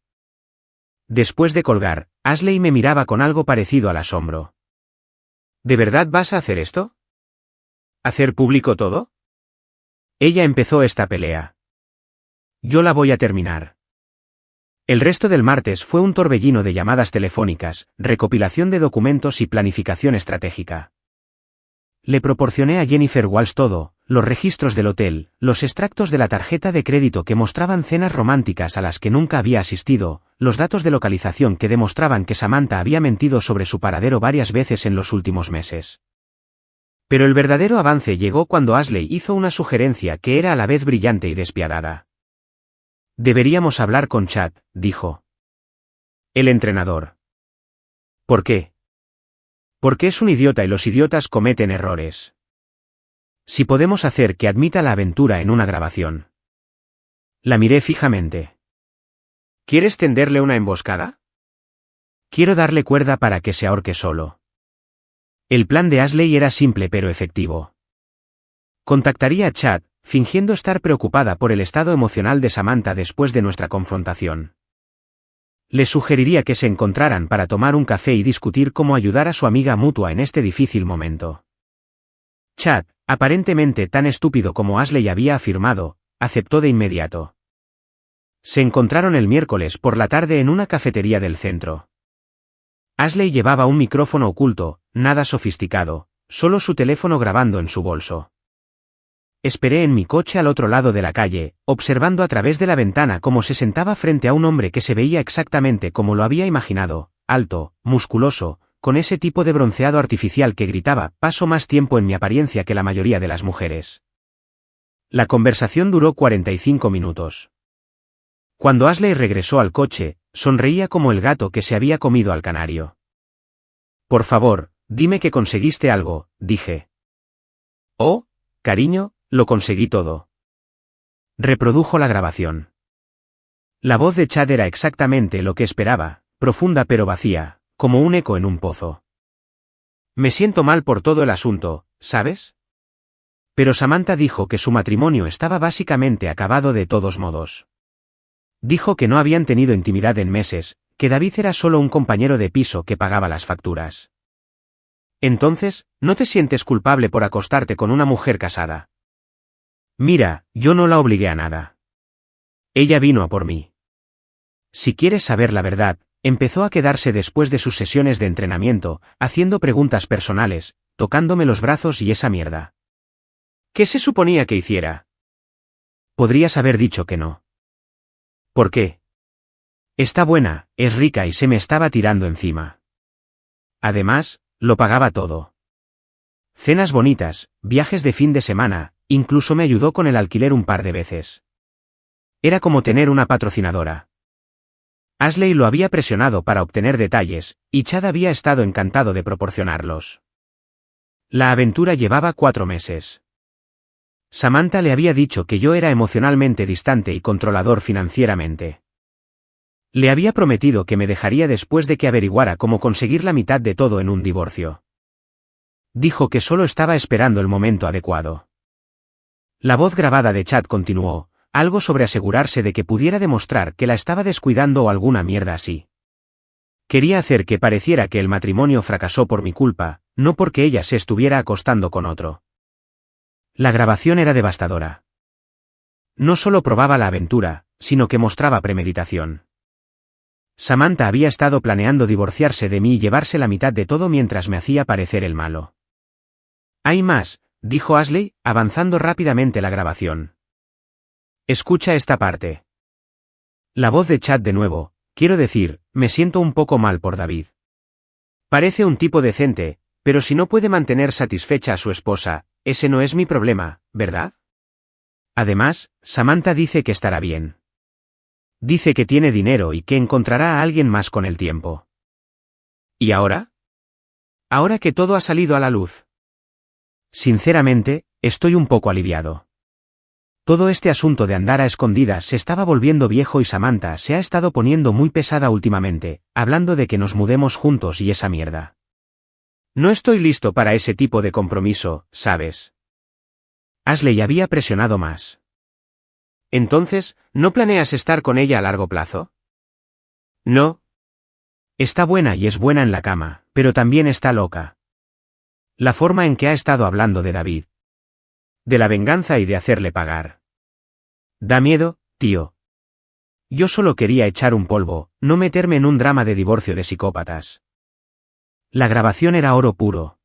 Después de colgar, Ashley me miraba con algo parecido al asombro. ¿De verdad vas a hacer esto? ¿Hacer público todo? Ella empezó esta pelea. Yo la voy a terminar. El resto del martes fue un torbellino de llamadas telefónicas, recopilación de documentos y planificación estratégica. Le proporcioné a Jennifer Walsh todo, los registros del hotel, los extractos de la tarjeta de crédito que mostraban cenas románticas a las que nunca había asistido, los datos de localización que demostraban que Samantha había mentido sobre su paradero varias veces en los últimos meses. Pero el verdadero avance llegó cuando Ashley hizo una sugerencia que era a la vez brillante y despiadada. Deberíamos hablar con Chad, dijo. El entrenador. ¿Por qué? Porque es un idiota y los idiotas cometen errores. Si podemos hacer que admita la aventura en una grabación. La miré fijamente. ¿Quieres tenderle una emboscada? Quiero darle cuerda para que se ahorque solo. El plan de Ashley era simple pero efectivo. Contactaría a Chad, fingiendo estar preocupada por el estado emocional de Samantha después de nuestra confrontación. Le sugeriría que se encontraran para tomar un café y discutir cómo ayudar a su amiga mutua en este difícil momento. Chad, aparentemente tan estúpido como Ashley había afirmado, aceptó de inmediato. Se encontraron el miércoles por la tarde en una cafetería del centro. Ashley llevaba un micrófono oculto, nada sofisticado, solo su teléfono grabando en su bolso. Esperé en mi coche al otro lado de la calle, observando a través de la ventana cómo se sentaba frente a un hombre que se veía exactamente como lo había imaginado, alto, musculoso, con ese tipo de bronceado artificial que gritaba, paso más tiempo en mi apariencia que la mayoría de las mujeres. La conversación duró 45 minutos. Cuando Ashley regresó al coche, sonreía como el gato que se había comido al canario. Por favor, dime que conseguiste algo, dije. Oh, cariño, lo conseguí todo. Reprodujo la grabación. La voz de Chad era exactamente lo que esperaba, profunda pero vacía, como un eco en un pozo. Me siento mal por todo el asunto, ¿sabes? Pero Samantha dijo que su matrimonio estaba básicamente acabado de todos modos. Dijo que no habían tenido intimidad en meses, que David era solo un compañero de piso que pagaba las facturas. Entonces, ¿no te sientes culpable por acostarte con una mujer casada? Mira, yo no la obligué a nada. Ella vino a por mí. Si quieres saber la verdad, empezó a quedarse después de sus sesiones de entrenamiento, haciendo preguntas personales, tocándome los brazos y esa mierda. ¿Qué se suponía que hiciera? Podrías haber dicho que no. ¿Por qué? Está buena, es rica y se me estaba tirando encima. Además, lo pagaba todo. Cenas bonitas, viajes de fin de semana, incluso me ayudó con el alquiler un par de veces. Era como tener una patrocinadora. Ashley lo había presionado para obtener detalles, y Chad había estado encantado de proporcionarlos. La aventura llevaba 4 meses. Samantha le había dicho que yo era emocionalmente distante y controlador financieramente. Le había prometido que me dejaría después de que averiguara cómo conseguir la mitad de todo en un divorcio. Dijo que solo estaba esperando el momento adecuado. La voz grabada de Chad continuó, algo sobre asegurarse de que pudiera demostrar que la estaba descuidando o alguna mierda así. Quería hacer que pareciera que el matrimonio fracasó por mi culpa, no porque ella se estuviera acostando con otro. La grabación era devastadora. No solo probaba la aventura, sino que mostraba premeditación. Samantha había estado planeando divorciarse de mí y llevarse la mitad de todo mientras me hacía parecer el malo. Hay más, dijo Ashley, avanzando rápidamente la grabación. Escucha esta parte. La voz de Chad de nuevo, quiero decir, me siento un poco mal por David. Parece un tipo decente, pero si no puede mantener satisfecha a su esposa, ese no es mi problema, ¿verdad? Además, Samantha dice que estará bien. Dice que tiene dinero y que encontrará a alguien más con el tiempo. ¿Y ahora? Ahora que todo ha salido a la luz. Sinceramente, estoy un poco aliviado. Todo este asunto de andar a escondidas se estaba volviendo viejo y Samantha se ha estado poniendo muy pesada últimamente, hablando de que nos mudemos juntos y esa mierda. No estoy listo para ese tipo de compromiso, ¿sabes? Ashley había presionado más. Entonces, ¿no planeas estar con ella a largo plazo? No. Está buena y es buena en la cama, pero también está loca. La forma en que ha estado hablando de David. De la venganza y de hacerle pagar. Da miedo, tío. Yo solo quería echar un polvo, no meterme en un drama de divorcio de psicópatas. La grabación era oro puro.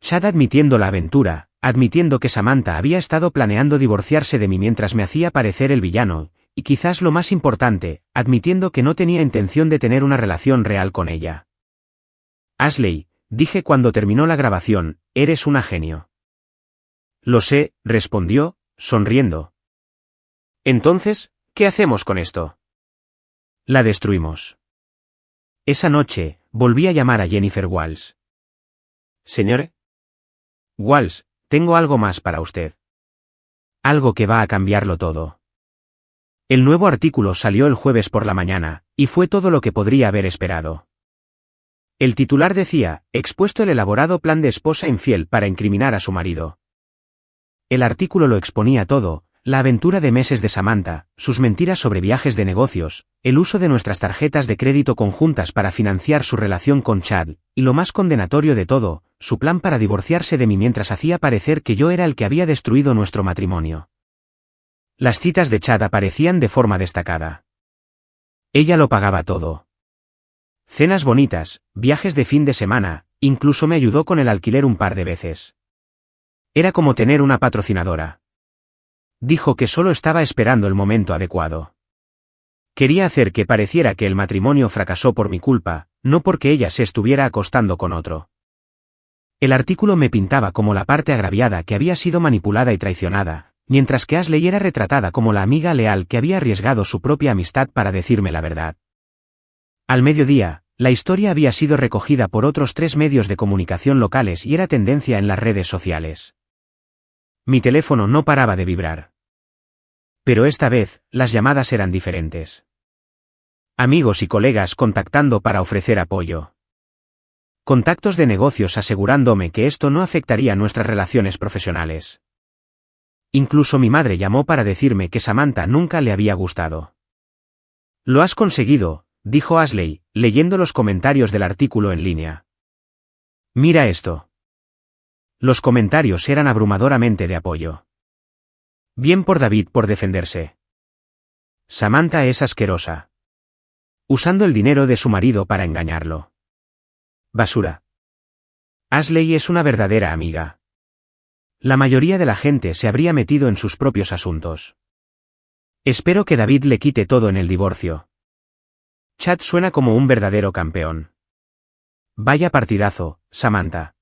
Chad admitiendo la aventura, admitiendo que Samantha había estado planeando divorciarse de mí mientras me hacía parecer el villano, y quizás lo más importante, admitiendo que no tenía intención de tener una relación real con ella. Ashley, dije cuando terminó la grabación, eres una genio. Lo sé, respondió, sonriendo. Entonces, ¿qué hacemos con esto? La destruimos. Esa noche, volví a llamar a Jennifer Walls. Señor Walls, tengo algo más para usted. Algo que va a cambiarlo todo. El nuevo artículo salió el jueves por la mañana, y fue todo lo que podría haber esperado. El titular decía, expuesto el elaborado plan de esposa infiel para incriminar a su marido. El artículo lo exponía todo, la aventura de meses de Samantha, sus mentiras sobre viajes de negocios, el uso de nuestras tarjetas de crédito conjuntas para financiar su relación con Chad, y lo más condenatorio de todo, su plan para divorciarse de mí mientras hacía parecer que yo era el que había destruido nuestro matrimonio. Las citas de Chad aparecían de forma destacada. Ella lo pagaba todo. Cenas bonitas, viajes de fin de semana, incluso me ayudó con el alquiler un par de veces. Era como tener una patrocinadora. Dijo que solo estaba esperando el momento adecuado. Quería hacer que pareciera que el matrimonio fracasó por mi culpa, no porque ella se estuviera acostando con otro. El artículo me pintaba como la parte agraviada que había sido manipulada y traicionada, mientras que Ashley era retratada como la amiga leal que había arriesgado su propia amistad para decirme la verdad. Al mediodía, la historia había sido recogida por otros 3 medios de comunicación locales y era tendencia en las redes sociales. Mi teléfono no paraba de vibrar. Pero esta vez, las llamadas eran diferentes. Amigos y colegas contactando para ofrecer apoyo. Contactos de negocios asegurándome que esto no afectaría nuestras relaciones profesionales. Incluso mi madre llamó para decirme que Samantha nunca le había gustado. Lo has conseguido, dijo Ashley, leyendo los comentarios del artículo en línea. Mira esto. Los comentarios eran abrumadoramente de apoyo. Bien por David por defenderse. Samantha es asquerosa. Usando el dinero de su marido para engañarlo. Basura. Ashley es una verdadera amiga. La mayoría de la gente se habría metido en sus propios asuntos. Espero que David le quite todo en el divorcio. Chad suena como un verdadero campeón. Vaya partidazo, Samantha.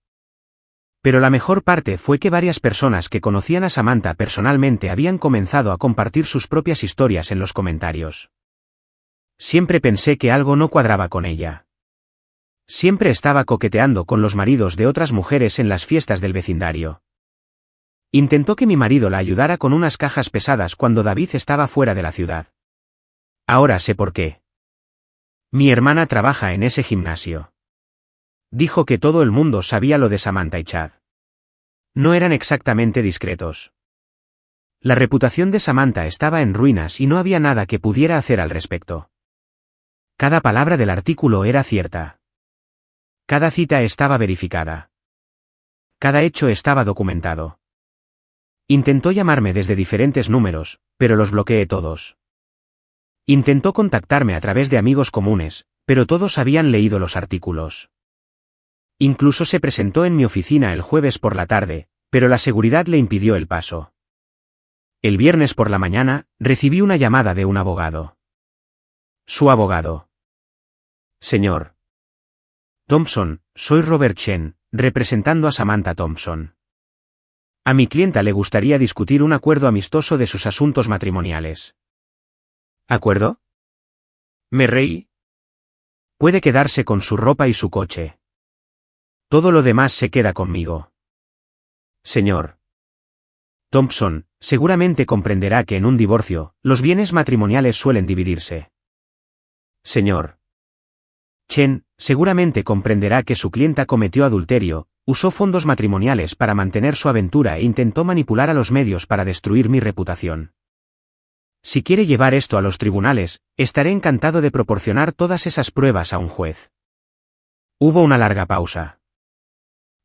Pero la mejor parte fue que varias personas que conocían a Samantha personalmente habían comenzado a compartir sus propias historias en los comentarios. Siempre pensé que algo no cuadraba con ella. Siempre estaba coqueteando con los maridos de otras mujeres en las fiestas del vecindario. Intentó que mi marido la ayudara con unas cajas pesadas cuando David estaba fuera de la ciudad. Ahora sé por qué. Mi hermana trabaja en ese gimnasio. Dijo que todo el mundo sabía lo de Samantha y Chad. No eran exactamente discretos. La reputación de Samantha estaba en ruinas y no había nada que pudiera hacer al respecto. Cada palabra del artículo era cierta. Cada cita estaba verificada. Cada hecho estaba documentado. Intentó llamarme desde diferentes números, pero los bloqueé todos. Intentó contactarme a través de amigos comunes, pero todos habían leído los artículos. Incluso se presentó en mi oficina el jueves por la tarde, pero la seguridad le impidió el paso. El viernes por la mañana, recibí una llamada de un abogado. Su abogado. Señor Thompson, soy Robert Chen, representando a Samantha Thompson. A mi clienta le gustaría discutir un acuerdo amistoso de sus asuntos matrimoniales. ¿Acuerdo? Me reí. Puede quedarse con su ropa y su coche. Todo lo demás se queda conmigo. Señor Thompson, seguramente comprenderá que en un divorcio, los bienes matrimoniales suelen dividirse. Señor Chen, seguramente comprenderá que su clienta cometió adulterio, usó fondos matrimoniales para mantener su aventura e intentó manipular a los medios para destruir mi reputación. Si quiere llevar esto a los tribunales, estaré encantado de proporcionar todas esas pruebas a un juez. Hubo una larga pausa.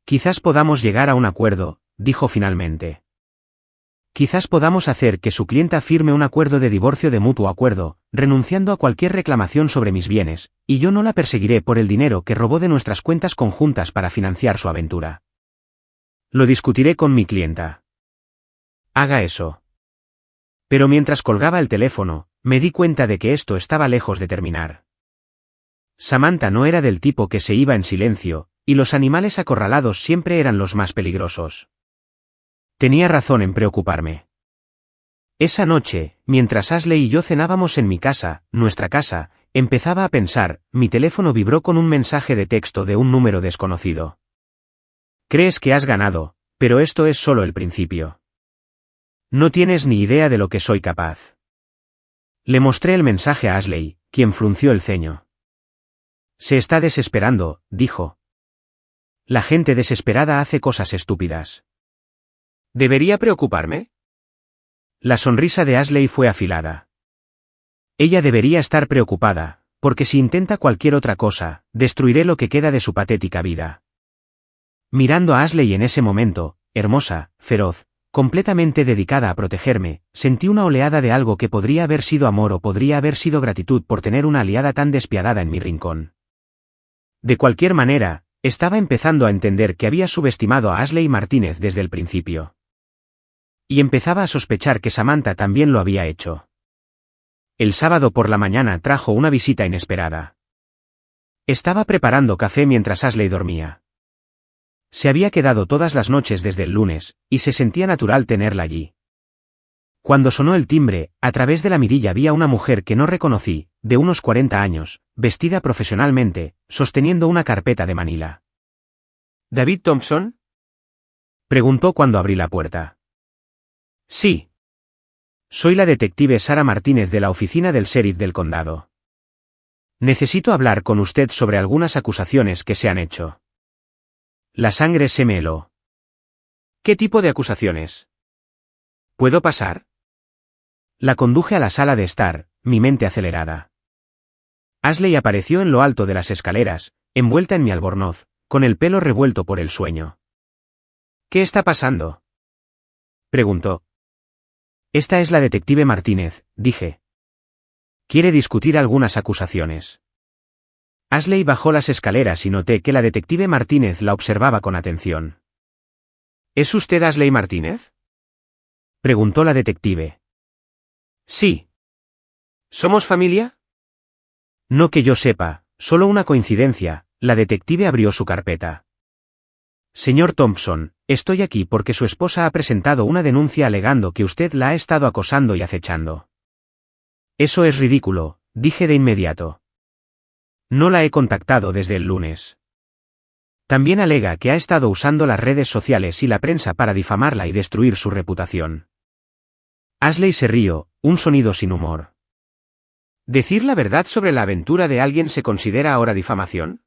Quizás podamos llegar a un acuerdo, dijo finalmente. Quizás podamos hacer que su clienta firme un acuerdo de divorcio de mutuo acuerdo, renunciando a cualquier reclamación sobre mis bienes, y yo no la perseguiré por el dinero que robó de nuestras cuentas conjuntas para financiar su aventura. Lo discutiré con mi clienta. Haga eso. Pero mientras colgaba el teléfono, me di cuenta de que esto estaba lejos de terminar. Samantha no era del tipo que se iba en silencio, y los animales acorralados siempre eran los más peligrosos. Tenía razón en preocuparme. Esa noche, mientras Ashley y yo cenábamos en mi casa, nuestra casa, empezaba a pensar, mi teléfono vibró con un mensaje de texto de un número desconocido. Crees que has ganado, pero esto es solo el principio. No tienes ni idea de lo que soy capaz. Le mostré el mensaje a Ashley, quien frunció el ceño. Se está desesperando, dijo. La gente desesperada hace cosas estúpidas. ¿Debería preocuparme? La sonrisa de Ashley fue afilada. Ella debería estar preocupada, porque si intenta cualquier otra cosa, destruiré lo que queda de su patética vida. Mirando a Ashley en ese momento, hermosa, feroz, completamente dedicada a protegerme, sentí una oleada de algo que podría haber sido amor o podría haber sido gratitud por tener una aliada tan despiadada en mi rincón. De cualquier manera, estaba empezando a entender que había subestimado a Ashley Martínez desde el principio. Y empezaba a sospechar que Samantha también lo había hecho. El sábado por la mañana trajo una visita inesperada. Estaba preparando café mientras Ashley dormía. Se había quedado todas las noches desde el lunes, y se sentía natural tenerla allí. Cuando sonó el timbre, a través de la mirilla vi a una mujer que no reconocí, de unos 40 años, vestida profesionalmente, sosteniendo una carpeta de Manila. ¿David Thompson? Preguntó cuando abrí la puerta. Sí. Soy la detective Sara Martínez de la oficina del sheriff del condado. Necesito hablar con usted sobre algunas acusaciones que se han hecho. La sangre se me heló. ¿Qué tipo de acusaciones? ¿Puedo pasar? La conduje a la sala de estar, mi mente acelerada. Ashley apareció en lo alto de las escaleras, envuelta en mi albornoz, con el pelo revuelto por el sueño. ¿Qué está pasando? Preguntó. Esta es la detective Martínez, dije. Quiere discutir algunas acusaciones. Ashley bajó las escaleras y noté que la detective Martínez la observaba con atención. ¿Es usted Ashley Martínez? Preguntó la detective. Sí. ¿Somos familia? No que yo sepa, solo una coincidencia. La detective abrió su carpeta. Señor Thompson, estoy aquí porque su esposa ha presentado una denuncia alegando que usted la ha estado acosando y acechando. Eso es ridículo, dije de inmediato. No la he contactado desde el lunes. También alega que ha estado usando las redes sociales y la prensa para difamarla y destruir su reputación. Ashley se rió, un sonido sin humor. ¿Decir la verdad sobre la aventura de alguien se considera ahora difamación?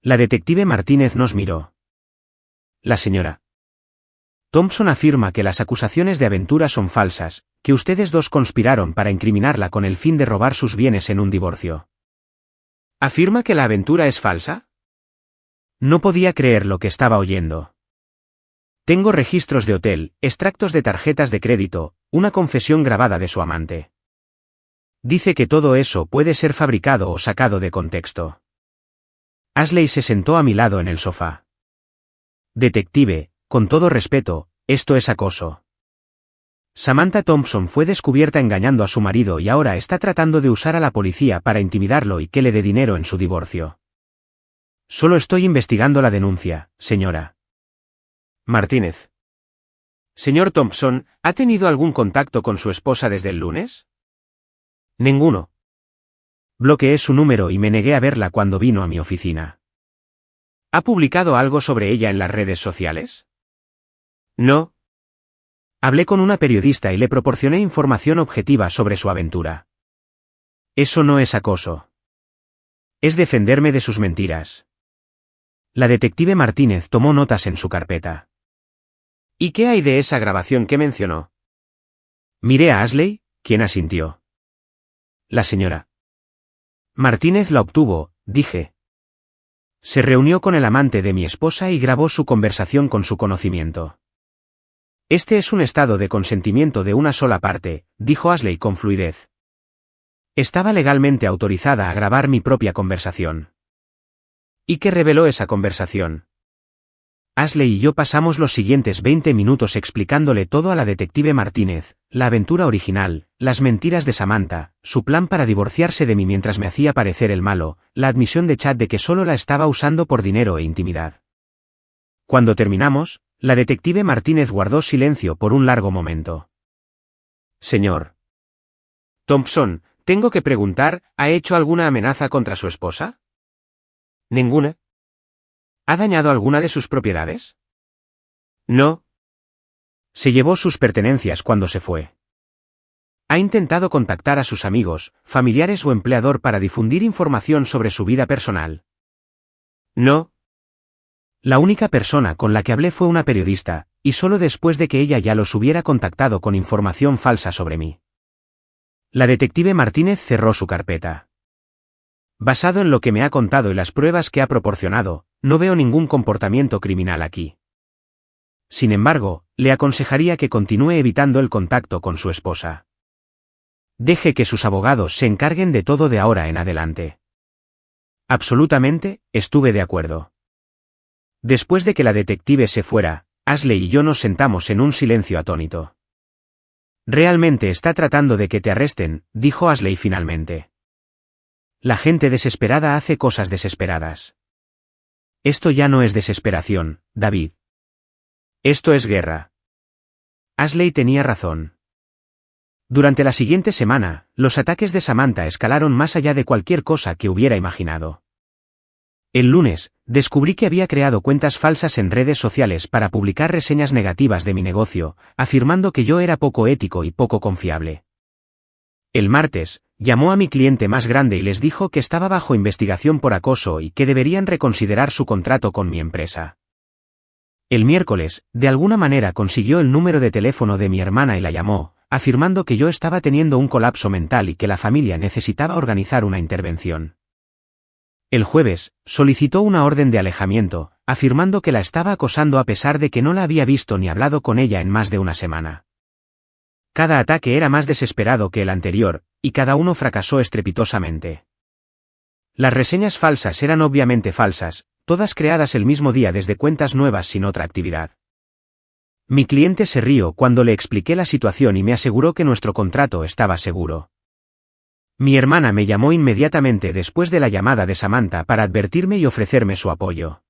La detective Martínez nos miró. La señora Thompson afirma que las acusaciones de aventura son falsas, que ustedes dos conspiraron para incriminarla con el fin de robar sus bienes en un divorcio. ¿Afirma que la aventura es falsa? No podía creer lo que estaba oyendo. Tengo registros de hotel, extractos de tarjetas de crédito, una confesión grabada de su amante. Dice que todo eso puede ser fabricado o sacado de contexto. Ashley se sentó a mi lado en el sofá. Detective, con todo respeto, esto es acoso. Samantha Thompson fue descubierta engañando a su marido y ahora está tratando de usar a la policía para intimidarlo y que le dé dinero en su divorcio. Solo estoy investigando la denuncia, señora Martínez. Señor Thompson, ¿ha tenido algún contacto con su esposa desde el lunes? Ninguno. Bloqueé su número y me negué a verla cuando vino a mi oficina. ¿Ha publicado algo sobre ella en las redes sociales? No. Hablé con una periodista y le proporcioné información objetiva sobre su aventura. Eso no es acoso. Es defenderme de sus mentiras. La detective Martínez tomó notas en su carpeta. ¿Y qué hay de esa grabación que mencionó? Miré a Ashley, quien asintió. La señora Martínez la obtuvo, dije. Se reunió con el amante de mi esposa y grabó su conversación con su conocimiento. Este es un estado de consentimiento de una sola parte, dijo Ashley con fluidez. Estaba legalmente autorizada a grabar mi propia conversación. ¿Y qué reveló esa conversación? Ashley y yo pasamos los siguientes 20 minutos explicándole todo a la detective Martínez, la aventura original, las mentiras de Samantha, su plan para divorciarse de mí mientras me hacía parecer el malo, la admisión de Chad de que solo la estaba usando por dinero e intimidad. Cuando terminamos, la detective Martínez guardó silencio por un largo momento. Señor Thompson, tengo que preguntar, ¿ha hecho alguna amenaza contra su esposa? Ninguna. ¿Ha dañado alguna de sus propiedades? No. Se llevó sus pertenencias cuando se fue. ¿Ha intentado contactar a sus amigos, familiares o empleador para difundir información sobre su vida personal? No. La única persona con la que hablé fue una periodista, y solo después de que ella ya los hubiera contactado con información falsa sobre mí. La detective Martínez cerró su carpeta. Basado en lo que me ha contado y las pruebas que ha proporcionado, no veo ningún comportamiento criminal aquí. Sin embargo, le aconsejaría que continúe evitando el contacto con su esposa. Deje que sus abogados se encarguen de todo de ahora en adelante. Absolutamente, estuve de acuerdo. Después de que la detective se fuera, Ashley y yo nos sentamos en un silencio atónito. Realmente está tratando de que te arresten, dijo Ashley finalmente. La gente desesperada hace cosas desesperadas. Esto ya no es desesperación, David. Esto es guerra. Ashley tenía razón. Durante la siguiente semana, los ataques de Samantha escalaron más allá de cualquier cosa que hubiera imaginado. El lunes, descubrí que había creado cuentas falsas en redes sociales para publicar reseñas negativas de mi negocio, afirmando que yo era poco ético y poco confiable. El martes, llamó a mi cliente más grande y les dijo que estaba bajo investigación por acoso y que deberían reconsiderar su contrato con mi empresa. El miércoles, de alguna manera consiguió el número de teléfono de mi hermana y la llamó, afirmando que yo estaba teniendo un colapso mental y que la familia necesitaba organizar una intervención. El jueves, solicitó una orden de alejamiento, afirmando que la estaba acosando a pesar de que no la había visto ni hablado con ella en más de una semana. Cada ataque era más desesperado que el anterior, y cada uno fracasó estrepitosamente. Las reseñas falsas eran obviamente falsas, todas creadas el mismo día desde cuentas nuevas sin otra actividad. Mi cliente se rió cuando le expliqué la situación y me aseguró que nuestro contrato estaba seguro. Mi hermana me llamó inmediatamente después de la llamada de Samantha para advertirme y ofrecerme su apoyo.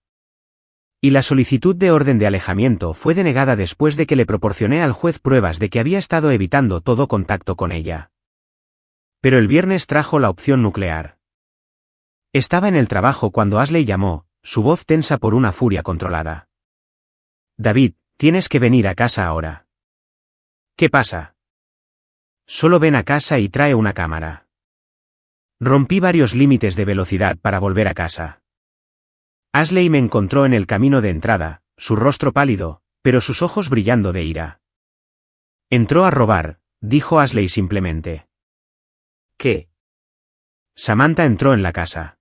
Y la solicitud de orden de alejamiento fue denegada después de que le proporcioné al juez pruebas de que había estado evitando todo contacto con ella. Pero el viernes trajo la opción nuclear. Estaba en el trabajo cuando Ashley llamó, su voz tensa por una furia controlada. David, tienes que venir a casa ahora. ¿Qué pasa? Solo ven a casa y trae una cámara. Rompí varios límites de velocidad para volver a casa. Ashley me encontró en el camino de entrada, su rostro pálido, pero sus ojos brillando de ira. Entró a robar, dijo Ashley simplemente. ¿Qué? Samantha entró en la casa.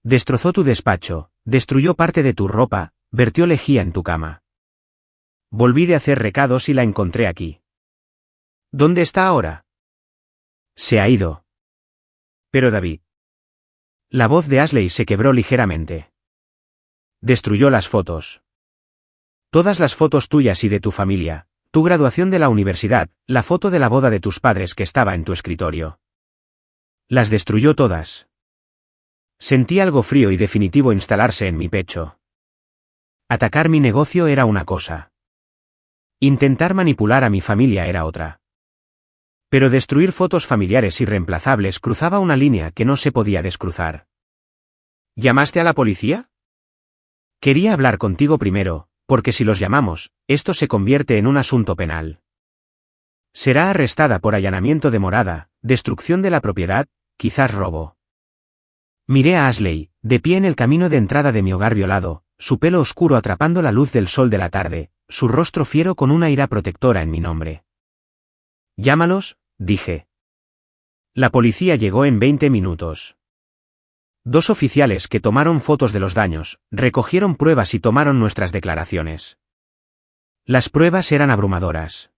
Destrozó tu despacho, destruyó parte de tu ropa, vertió lejía en tu cama. Volví de hacer recados y la encontré aquí. ¿Dónde está ahora? Se ha ido. Pero David. La voz de Ashley se quebró ligeramente. Destruyó las fotos. Todas las fotos tuyas y de tu familia, tu graduación de la universidad, la foto de la boda de tus padres que estaba en tu escritorio. Las destruyó todas. Sentí algo frío y definitivo instalarse en mi pecho. Atacar mi negocio era una cosa. Intentar manipular a mi familia era otra. Pero destruir fotos familiares irreemplazables cruzaba una línea que no se podía descruzar. ¿Llamaste a la policía? Quería hablar contigo primero, porque si los llamamos, esto se convierte en un asunto penal. Será arrestada por allanamiento de morada, destrucción de la propiedad, quizás robo. Miré a Ashley, de pie en el camino de entrada de mi hogar violado, su pelo oscuro atrapando la luz del sol de la tarde, su rostro fiero con una ira protectora en mi nombre. Llámalos, dije. La policía llegó en 20 minutos. 2 oficiales que tomaron fotos de los daños, recogieron pruebas y tomaron nuestras declaraciones. Las pruebas eran abrumadoras.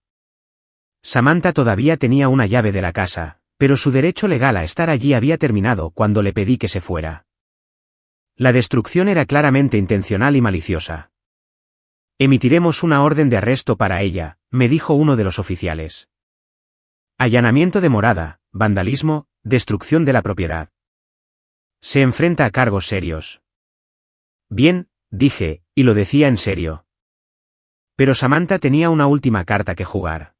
Samantha todavía tenía una llave de la casa, pero su derecho legal a estar allí había terminado cuando le pedí que se fuera. La destrucción era claramente intencional y maliciosa. Emitiremos una orden de arresto para ella, me dijo uno de los oficiales. Allanamiento de morada, vandalismo, destrucción de la propiedad. Se enfrenta a cargos serios. Bien, dije, y lo decía en serio. Pero Samantha tenía una última carta que jugar.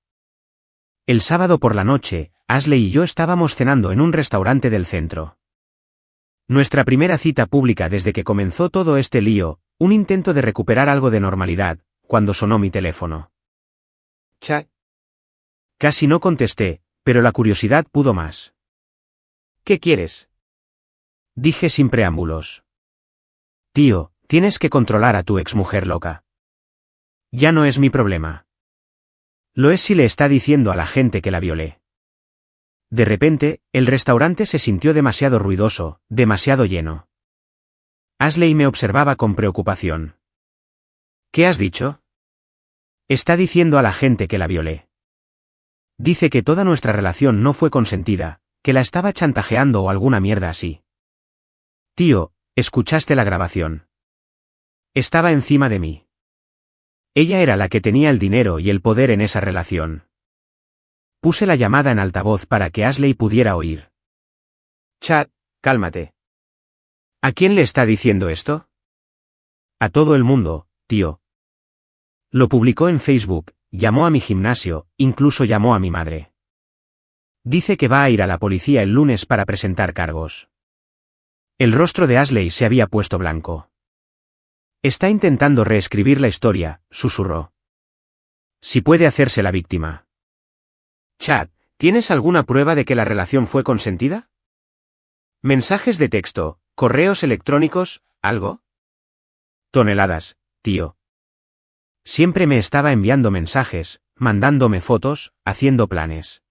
El sábado por la noche, Ashley y yo estábamos cenando en un restaurante del centro. Nuestra primera cita pública desde que comenzó todo este lío, un intento de recuperar algo de normalidad, cuando sonó mi teléfono. Chad. Casi no contesté, pero la curiosidad pudo más. ¿Qué quieres? Dije sin preámbulos. Tío, tienes que controlar a tu exmujer loca. Ya no es mi problema. Lo es si le está diciendo a la gente que la violé. De repente, el restaurante se sintió demasiado ruidoso, demasiado lleno. Ashley me observaba con preocupación. ¿Qué has dicho? Está diciendo a la gente que la violé. Dice que toda nuestra relación no fue consentida, que la estaba chantajeando o alguna mierda así. Tío, ¿escuchaste la grabación? Estaba encima de mí. Ella era la que tenía el dinero y el poder en esa relación. Puse la llamada en altavoz para que Ashley pudiera oír. Chad, cálmate. ¿A quién le está diciendo esto? A todo el mundo, tío. Lo publicó en Facebook, llamó a mi gimnasio, incluso llamó a mi madre. Dice que va a ir a la policía el lunes para presentar cargos. El rostro de Ashley se había puesto blanco. Está intentando reescribir la historia, susurró. Si puede hacerse la víctima. Chad, ¿tienes alguna prueba de que la relación fue consentida? ¿Mensajes de texto, correos electrónicos, algo? Toneladas, tío. Siempre me estaba enviando mensajes, mandándome fotos, haciendo planes.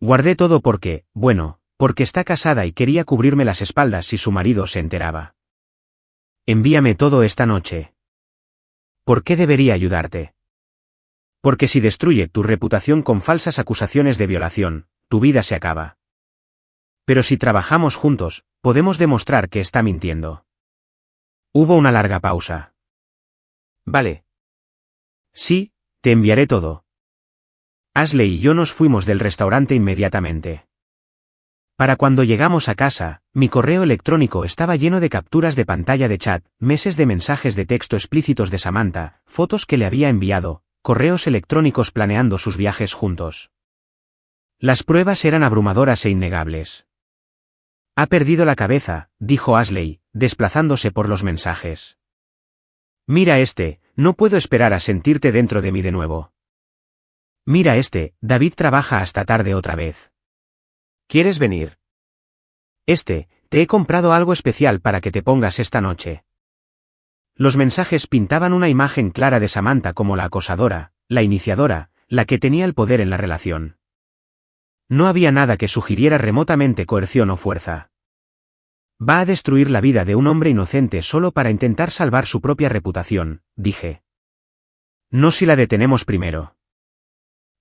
Guardé todo porque, bueno, porque está casada y quería cubrirme las espaldas si su marido se enteraba. Envíame todo esta noche. ¿Por qué debería ayudarte? Porque si destruye tu reputación con falsas acusaciones de violación, tu vida se acaba. Pero si trabajamos juntos, podemos demostrar que está mintiendo. Hubo una larga pausa. Vale. Sí, te enviaré todo. Ashley y yo nos fuimos del restaurante inmediatamente. Para cuando llegamos a casa, mi correo electrónico estaba lleno de capturas de pantalla de chat, meses de mensajes de texto explícitos de Samantha, fotos que le había enviado, correos electrónicos planeando sus viajes juntos. Las pruebas eran abrumadoras e innegables. Ha perdido la cabeza, dijo Ashley, desplazándose por los mensajes. Mira no puedo esperar a sentirte dentro de mí de nuevo. Mira David trabaja hasta tarde otra vez. ¿Quieres venir? Te he comprado algo especial para que te pongas esta noche. Los mensajes pintaban una imagen clara de Samantha como la acosadora, la iniciadora, la que tenía el poder en la relación. No había nada que sugiriera remotamente coerción o fuerza. Va a destruir la vida de un hombre inocente solo para intentar salvar su propia reputación, dije. No si la detenemos primero.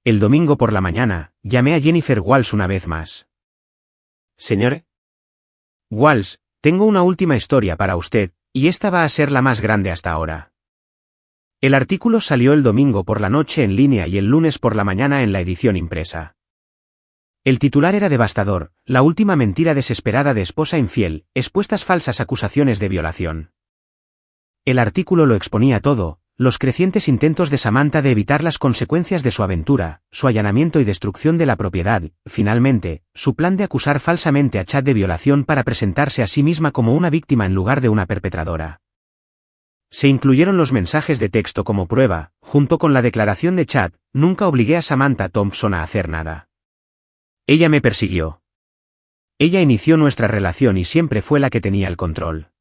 El domingo por la mañana, llamé a Jennifer Walsh una vez más. Señor Walsh, tengo una última historia para usted, y esta va a ser la más grande hasta ahora. El artículo salió el domingo por la noche en línea y el lunes por la mañana en la edición impresa. El titular era devastador, la última mentira desesperada de esposa infiel, expuestas falsas acusaciones de violación. El artículo lo exponía todo, los crecientes intentos de Samantha de evitar las consecuencias de su aventura, su allanamiento y destrucción de la propiedad, finalmente, su plan de acusar falsamente a Chad de violación para presentarse a sí misma como una víctima en lugar de una perpetradora. Se incluyeron los mensajes de texto como prueba, junto con la declaración de Chad, nunca obligué a Samantha Thompson a hacer nada. Ella me persiguió. Ella inició nuestra relación y siempre fue la que tenía el control.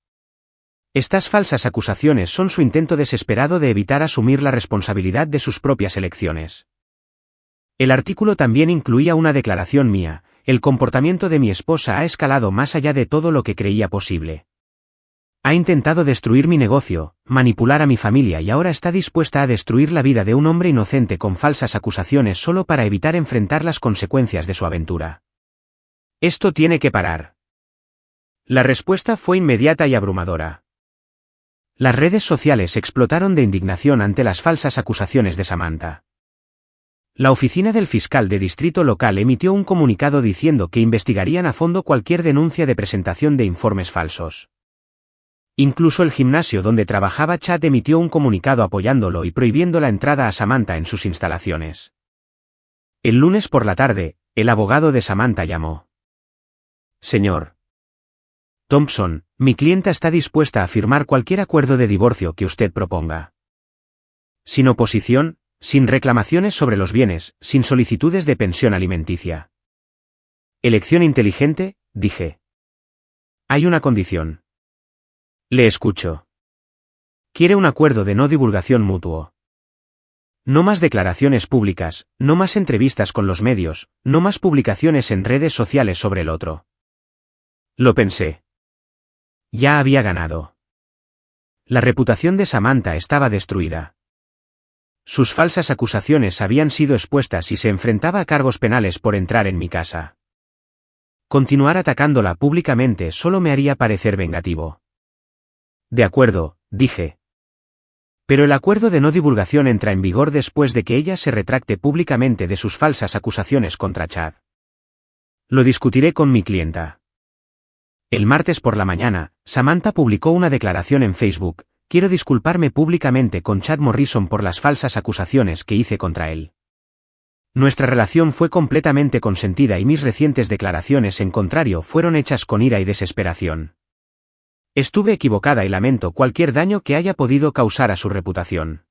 Estas falsas acusaciones son su intento desesperado de evitar asumir la responsabilidad de sus propias elecciones. El artículo también incluía una declaración mía: el comportamiento de mi esposa ha escalado más allá de todo lo que creía posible. Ha intentado destruir mi negocio, manipular a mi familia y ahora está dispuesta a destruir la vida de un hombre inocente con falsas acusaciones solo para evitar enfrentar las consecuencias de su aventura. Esto tiene que parar. La respuesta fue inmediata y abrumadora. Las redes sociales explotaron de indignación ante las falsas acusaciones de Samantha. La oficina del fiscal de distrito local emitió un comunicado diciendo que investigarían a fondo cualquier denuncia de presentación de informes falsos. Incluso el gimnasio donde trabajaba Chad emitió un comunicado apoyándolo y prohibiendo la entrada a Samantha en sus instalaciones. El lunes por la tarde, el abogado de Samantha llamó. Señor Thompson, mi clienta está dispuesta a firmar cualquier acuerdo de divorcio que usted proponga. Sin oposición, sin reclamaciones sobre los bienes, sin solicitudes de pensión alimenticia. Elección inteligente, dije. Hay una condición. Le escucho. Quiere un acuerdo de no divulgación mutuo. No más declaraciones públicas, no más entrevistas con los medios, no más publicaciones en redes sociales sobre el otro. Lo pensé. Ya había ganado. La reputación de Samantha estaba destruida. Sus falsas acusaciones habían sido expuestas y se enfrentaba a cargos penales por entrar en mi casa. Continuar atacándola públicamente solo me haría parecer vengativo. De acuerdo, dije. Pero el acuerdo de no divulgación entra en vigor después de que ella se retracte públicamente de sus falsas acusaciones contra Chad. Lo discutiré con mi clienta. El martes por la mañana, Samantha publicó una declaración en Facebook. Quiero disculparme públicamente con Chad Morrison por las falsas acusaciones que hice contra él. Nuestra relación fue completamente consentida y mis recientes declaraciones en contrario fueron hechas con ira y desesperación. Estuve equivocada y lamento cualquier daño que haya podido causar a su reputación.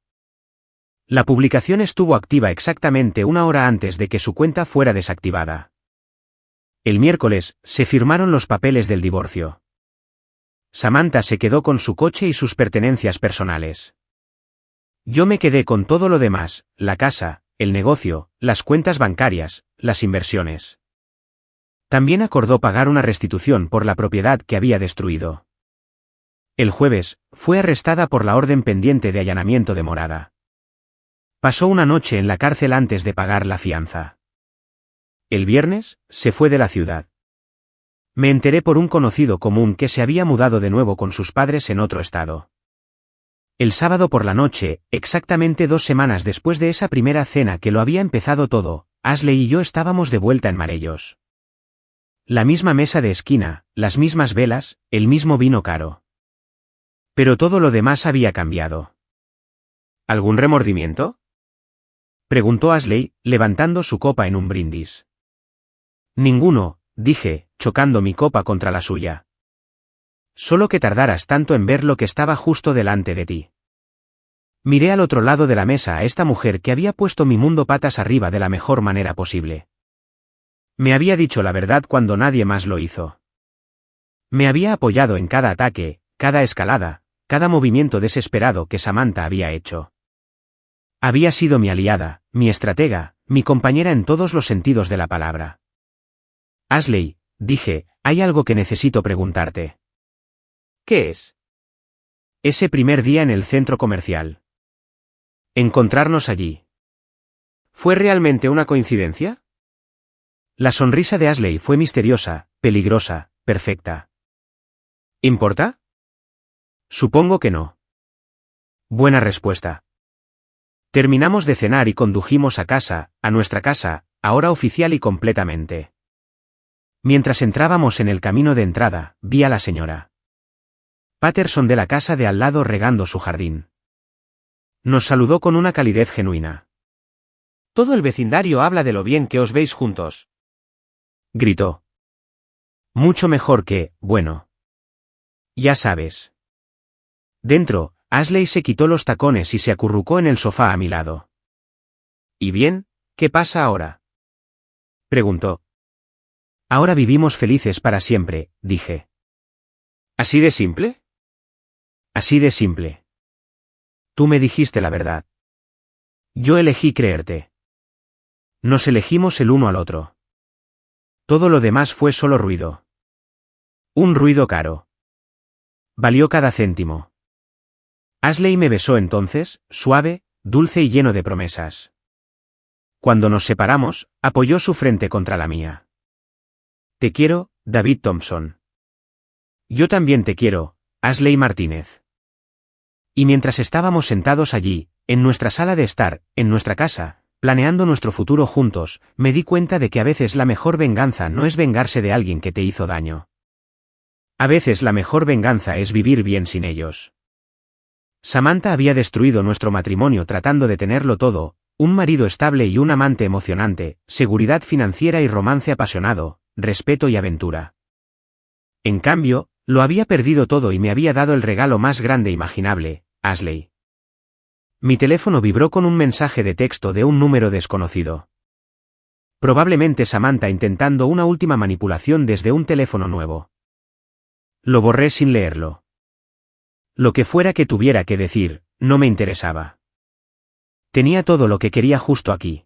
La publicación estuvo activa exactamente una hora antes de que su cuenta fuera desactivada. El miércoles, se firmaron los papeles del divorcio. Samantha se quedó con su coche y sus pertenencias personales. Yo me quedé con todo lo demás, la casa, el negocio, las cuentas bancarias, las inversiones. También acordó pagar una restitución por la propiedad que había destruido. El jueves, fue arrestada por la orden pendiente de allanamiento de morada. Pasó una noche en la cárcel antes de pagar la fianza. El viernes, se fue de la ciudad. Me enteré por un conocido común que se había mudado de nuevo con sus padres en otro estado. El sábado por la noche, exactamente 2 semanas después de esa primera cena que lo había empezado todo, Ashley y yo estábamos de vuelta en Marellos. La misma mesa de esquina, las mismas velas, el mismo vino caro. Pero todo lo demás había cambiado. ¿Algún remordimiento?, preguntó Ashley, levantando su copa en un brindis. Ninguno, dije, chocando mi copa contra la suya. Solo que tardaras tanto en ver lo que estaba justo delante de ti. Miré al otro lado de la mesa a esta mujer que había puesto mi mundo patas arriba de la mejor manera posible. Me había dicho la verdad cuando nadie más lo hizo. Me había apoyado en cada ataque, cada escalada, cada movimiento desesperado que Samantha había hecho. Había sido mi aliada, mi estratega, mi compañera en todos los sentidos de la palabra. Ashley, dije, hay algo que necesito preguntarte. ¿Qué es? Ese primer día en el centro comercial. Encontrarnos allí. ¿Fue realmente una coincidencia? La sonrisa de Ashley fue misteriosa, peligrosa, perfecta. ¿Importa? Supongo que no. Buena respuesta. Terminamos de cenar y condujimos a casa, a nuestra casa, ahora oficial y completamente. Mientras entrábamos en el camino de entrada, vi a la señora Patterson de la casa de al lado regando su jardín. Nos saludó con una calidez genuina. «Todo el vecindario habla de lo bien que os veis juntos», gritó. Mucho mejor que, bueno. Ya sabes. Dentro, Ashley se quitó los tacones y se acurrucó en el sofá a mi lado. ¿Y bien, qué pasa ahora?, preguntó. Ahora vivimos felices para siempre, dije. ¿Así de simple? Así de simple. Tú me dijiste la verdad. Yo elegí creerte. Nos elegimos el uno al otro. Todo lo demás fue solo ruido. Un ruido caro. Valió cada céntimo. Ashley me besó entonces, suave, dulce y lleno de promesas. Cuando nos separamos, apoyó su frente contra la mía. Te quiero, David Thompson. Yo también te quiero, Ashley Martínez. Y mientras estábamos sentados allí, en nuestra sala de estar, en nuestra casa, planeando nuestro futuro juntos, me di cuenta de que a veces la mejor venganza no es vengarse de alguien que te hizo daño. A veces la mejor venganza es vivir bien sin ellos. Samantha había destruido nuestro matrimonio tratando de tenerlo todo, un marido estable y un amante emocionante, seguridad financiera y romance apasionado, respeto y aventura. En cambio, lo había perdido todo y me había dado el regalo más grande imaginable, Ashley. Mi teléfono vibró con un mensaje de texto de un número desconocido. Probablemente Samantha intentando una última manipulación desde un teléfono nuevo. Lo borré sin leerlo. Lo que fuera que tuviera que decir, no me interesaba. Tenía todo lo que quería justo aquí.